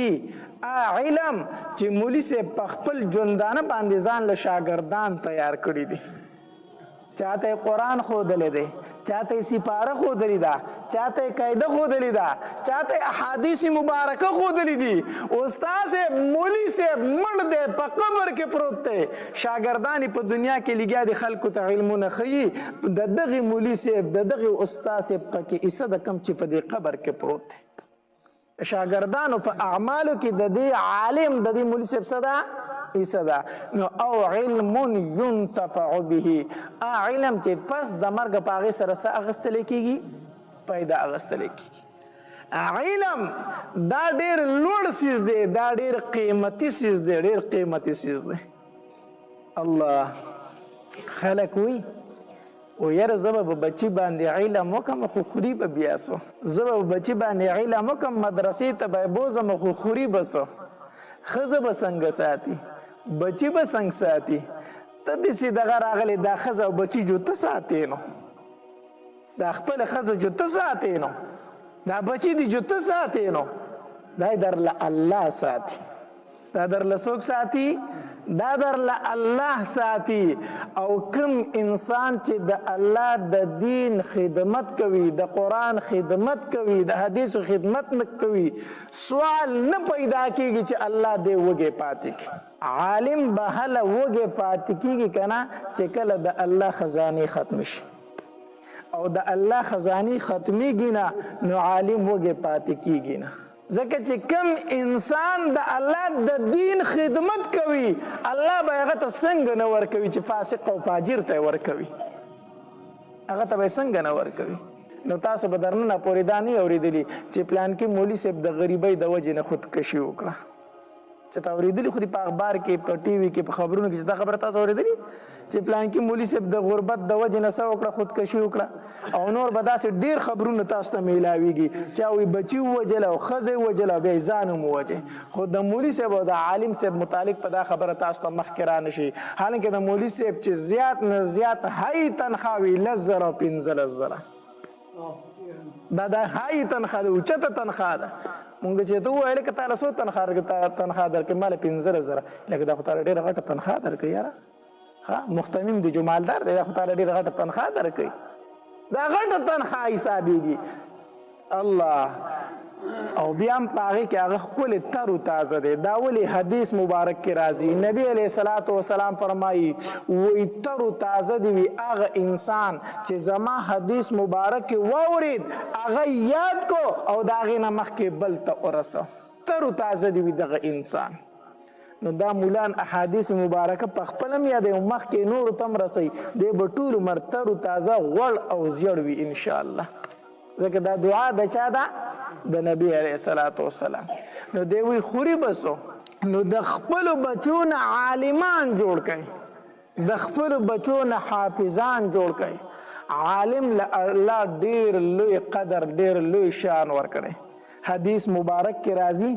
علم چې مولي صاحب په خپل ژوندانه باندې ځان له شاګردان تیار کړي دي. چاته قرآن ښودلی دی، چاته سپاره ښودلی ده، چاته قاعده ښودلی ده، چاته احادیث مبارکه ښودلی دي. استاد صاحب مولي صاحب مړ دی په قبر کې پروت دی، شاګردان په دنیا کې لګیا دي خلکو ته علمونه ښیي. د دغې مولي صاحب د دغې استاد صاحب پکې حصه د کم چې په دې قبر کې پروت دی. شاګردانو په اعمالو کې د دې عالم د دې مولي صاحب څه ده حصہ ده. نو او علم ينتفع به، علم چې پس د مرګ په هغې سره څه اخیستلی کېږي؟ پیدا اخیستلی کېږي. علم دا ډېر لوړ څیز دی، دا ډېر قیمتي څیز دی، ډېر قیمتي څیز دی. الله خلک وی و یاره زه به بچي باندې علم وکم خو خوري به بیا سو، زه به بچي باندې علم وکم مدرسې ته به بوځم خو خوري به سو، ښځه به څنګه ساتي، بچی به څنګه ساتي؟ ته داسې دغه راغلی دا ښځه او بچي جوته ساتې نو، دا خپله ښځه جوته ساتې نو، دا بچي دې جوته ساتې نو، دا یې درله الله ساتي. دا درله څوک ساتي؟ دا درله الله ساتي. او کوم انسان چې د الله د دین خدمت کوي، د قرآن خدمت کوي، د حدیثو خدمت نه کوي، سوال نه پیدا کېږي چې الله دې وږی پاتې کړي. عالم به هله وږی پاتې کېږي که نه چې کله د الله خزانې ختم شي، او د الله خزانې ختمیږي نه نو عالم وږی پاتې کېږي نه. ځکه چې کم انسان د الله د دین خدمت کوي الله به هغه ته څنګه نه ورکوي چې فاسق او فاجر ته یې ورکوي، هغه ته به یې څنګه نه ورکوي. نو تاسو به درننه پورې دا نه اورېدلي چې پلانکي مولي صاحب د غریبۍ د وجې نه خودکشي وکړه. چې تا اورېدلي خو دې په اخبار کې په ټي وي کې په خبرونو کې چې دا خبره تاسو اورېدلي چې پلانکي مولي صاحب د غربت د وجې نه څه وکړه؟ خودکشي وکړه. او نور به داسې ډېر خبرونه تاسو ته میلاویږي، چا وایي بچي ووژله او ښځه یې ووژله او بیا یې ځان هم ووجه. خو د مولي صاحب او د عالم صاحب متعلق په دا خبره تاسو ته مخکې را نه شي. حالانکه د مولي صاحب چې زیات نه زیات هی تنخوا وي 10,000 او 15,000، دا د هی تنخوا ده، اوچته تنخوا ده. مونږ چې ته وویل که تاله څو تنخوا درکړې؟ ماله 15,000. لکه دا خو تاله ډېره غټه تنخوا درکوي یاره. محتمم دی جو مالدار دی دا خو تاله ډېره غټه تنخوا درکوي، دا غټه تنخوا حسابېږي. الله او بیا هم په هغې کې هغه ښکلې تر و تازه دی. دا ولې حدیث مبارک کې راځي، نبی علیه الصلاة والسلام فرمایي وایي تر و تازه دی وي هغه انسان چې زما حدیث مبارک کې واورېد، هغه یاد کو او د هغې نه مخکې بل ته ورسه، تر و تازه دی وي دغه انسان. نو دا مولان احادیث مبارکه په خپل هم یادوي او مخکې نورو ته هم رسوي، دی به ټول عمر تر و تازه غوړ او زیړ وي انشاءالله. ځکه دا دعا د چا ده؟ د نبی علیه الصلاة والسلام. نو دی وی خوري بسو، نو د خپلو بچو نه عالمان جوړ کړئ، د خپلو بچو نه حافظان جوړ کړئ. عالم له الله ډېر لوی قدر ډېر لوی شان ورکړی. حدیث مبارک کې راځي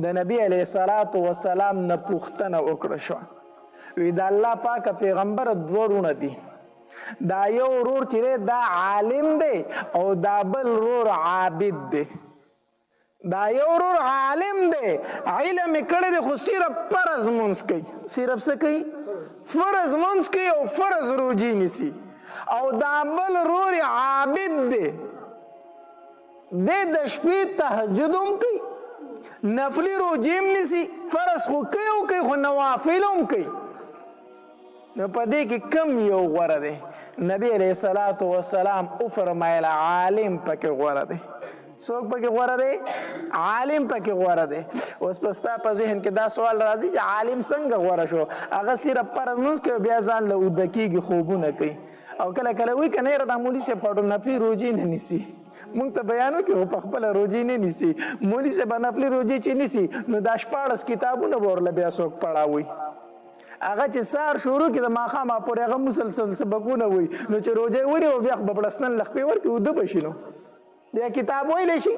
د نبی علیه الصلاة والسلام نه پوښتنه وکړه شوه، وی د الله پاکه پیغمبر دوه ورونه دي، دا یو ورور چې دی دا عالم دی او دا بل ورور عابد دی. دا یو ورور عالم دی علم یې کړی دی خو صرف فرض مونځ کوي، صرف څه کوي؟ فرض مونځ کوي او فرض روجي نیسي. او دا بل ورور عابد دی، دی د شپې تهجد هم کوي، نفلي روجې هم نیسي، فرض خو کوي او کوي خو نوافل هم کوي. نو په دې کې کم یو غوره دی؟ نبی علیه الصلاة والسلام وفرمایل عالم پکې غوره دی. څوک پکې غوره دی؟ عالم پکې غوره دی. اوس په ستا په ذهن کې دا سوال راځي چې عالم څنګه غوره شو؟ هغه صرف فرض لمونځ کوي بیا ځان له اوده کېږي، خوبونه کوي، او کله کله وایي که نه یاره دا مولي صاحب په نفلي روجې نه نیسي. مونږ ته بیانو کې خو په خپله روجې نه نیسي، مولي صاحب به نفلي روجې چې نیسي نو دا 14 کتابونه به ورله بیا څوک پړاوي. هغه چې سهار شروع کړي د ماښامه پورې هغه مسلسل سبقونه وایي، نو چې روجه ونیو بیا به پړسنن له خپې ورکړي اوده به شي، نو بیا کتاب ویلی شي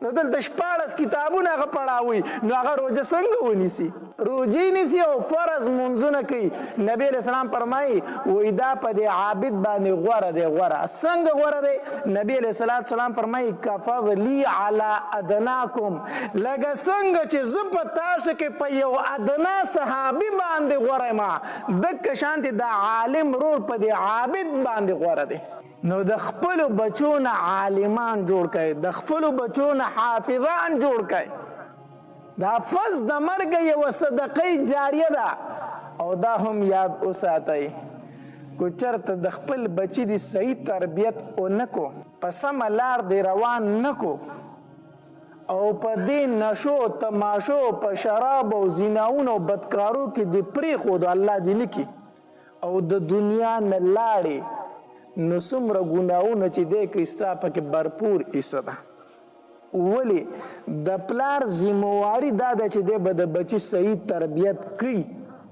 نو دلته 14 کتابونه هغه پړاوي نو هغه روزه څنګه ونیسي روزې نیسي او فرض منځونه کوي نبی علیہ السلام فرمایي وایي دا په دې عابد باندې غوره دی غوره څنګه غوره دی نبی علیہ السلام فرمایي کفضلی علی ادناکم لکه څنګه چې زه په تاسو کې په یو ادنا صحابي باندې غوره ما دکه شانتې د عالم رور په دې عابد باندې غوره دی نو د خپلو بچو نه عالمان جوړ کړئ د خپلو بچو نه حافظان جوړ کړئ د حفظ د مرګ یوه صدقه جاریه ده او دا هم یاد وساتئ کو چرته د خپل بچي د صحیح تربیت ونکو په سمه لار دی روان نکو او په دې نشو تماشو په شراب او زیناونو او بدکارو کې د پرېښودو الله دې لیکي او د دنیا نه لاړې نو څومره ګناهونه چې دی کوي ستا پکې भरपूर حصه ده ولې د پلار ذمہواري دا ده چې دی به د بچي صحیح تربیت کوي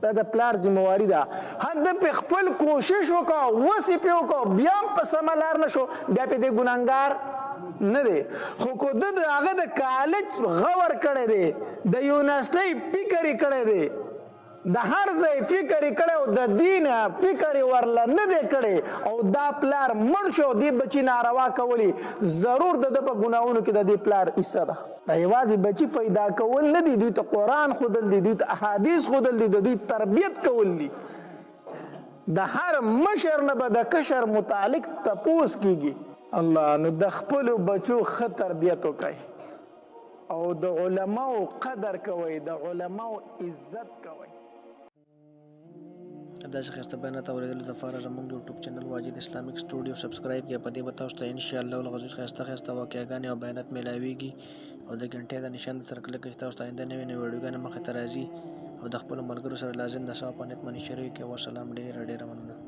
دا د پلار ذمہواري ده هغه په خپل کوشش وکړو وسې پې وکړو بیا هم په سمه لار نه شو بیا پې دی ګناهګار نه دی خو کو د هغه د کالج غور کړی دی د یونیورسټۍ فکر یې کړی دی د هر ځای فکر یې کړی او د دین فکر یې ورله نه دی کړی او دا پلار مړ شو دې بچي ناروا کولی ضرور د ده په ګناهونو کې د دې پلار حصه ده دا یوازې بچي پیدا کول نه دي دوی ته قرآن ښودل دي دوی ته احادیث ښودل دي د دوی تربیت کول دي د هر مشر نه به د کشر متعلق تپوس کیږي الله نو د خپلو بچو ښه تربیت وکړئ او د علماو قدر کوئ د علماو عزت کوئ داسې ښایسته بیانات اورېدلو دپاره زموږ یوټیوب چینل واجد اسلامیک سټوډیو سبسکرایب کړئ په دې به تاسو ته انشاءالله العزیز ښایسته واقعګانې او بیانات میلاویږي او د غنټې د نشان سره کلک کړئ چې تاسو ته آینده نوې نوې ویډیوګانې مخې ته راځي او د خپلو ملګرو سره لازم د ثواب په نیت باندې شریک کړئ. والسلام ډېره مننه.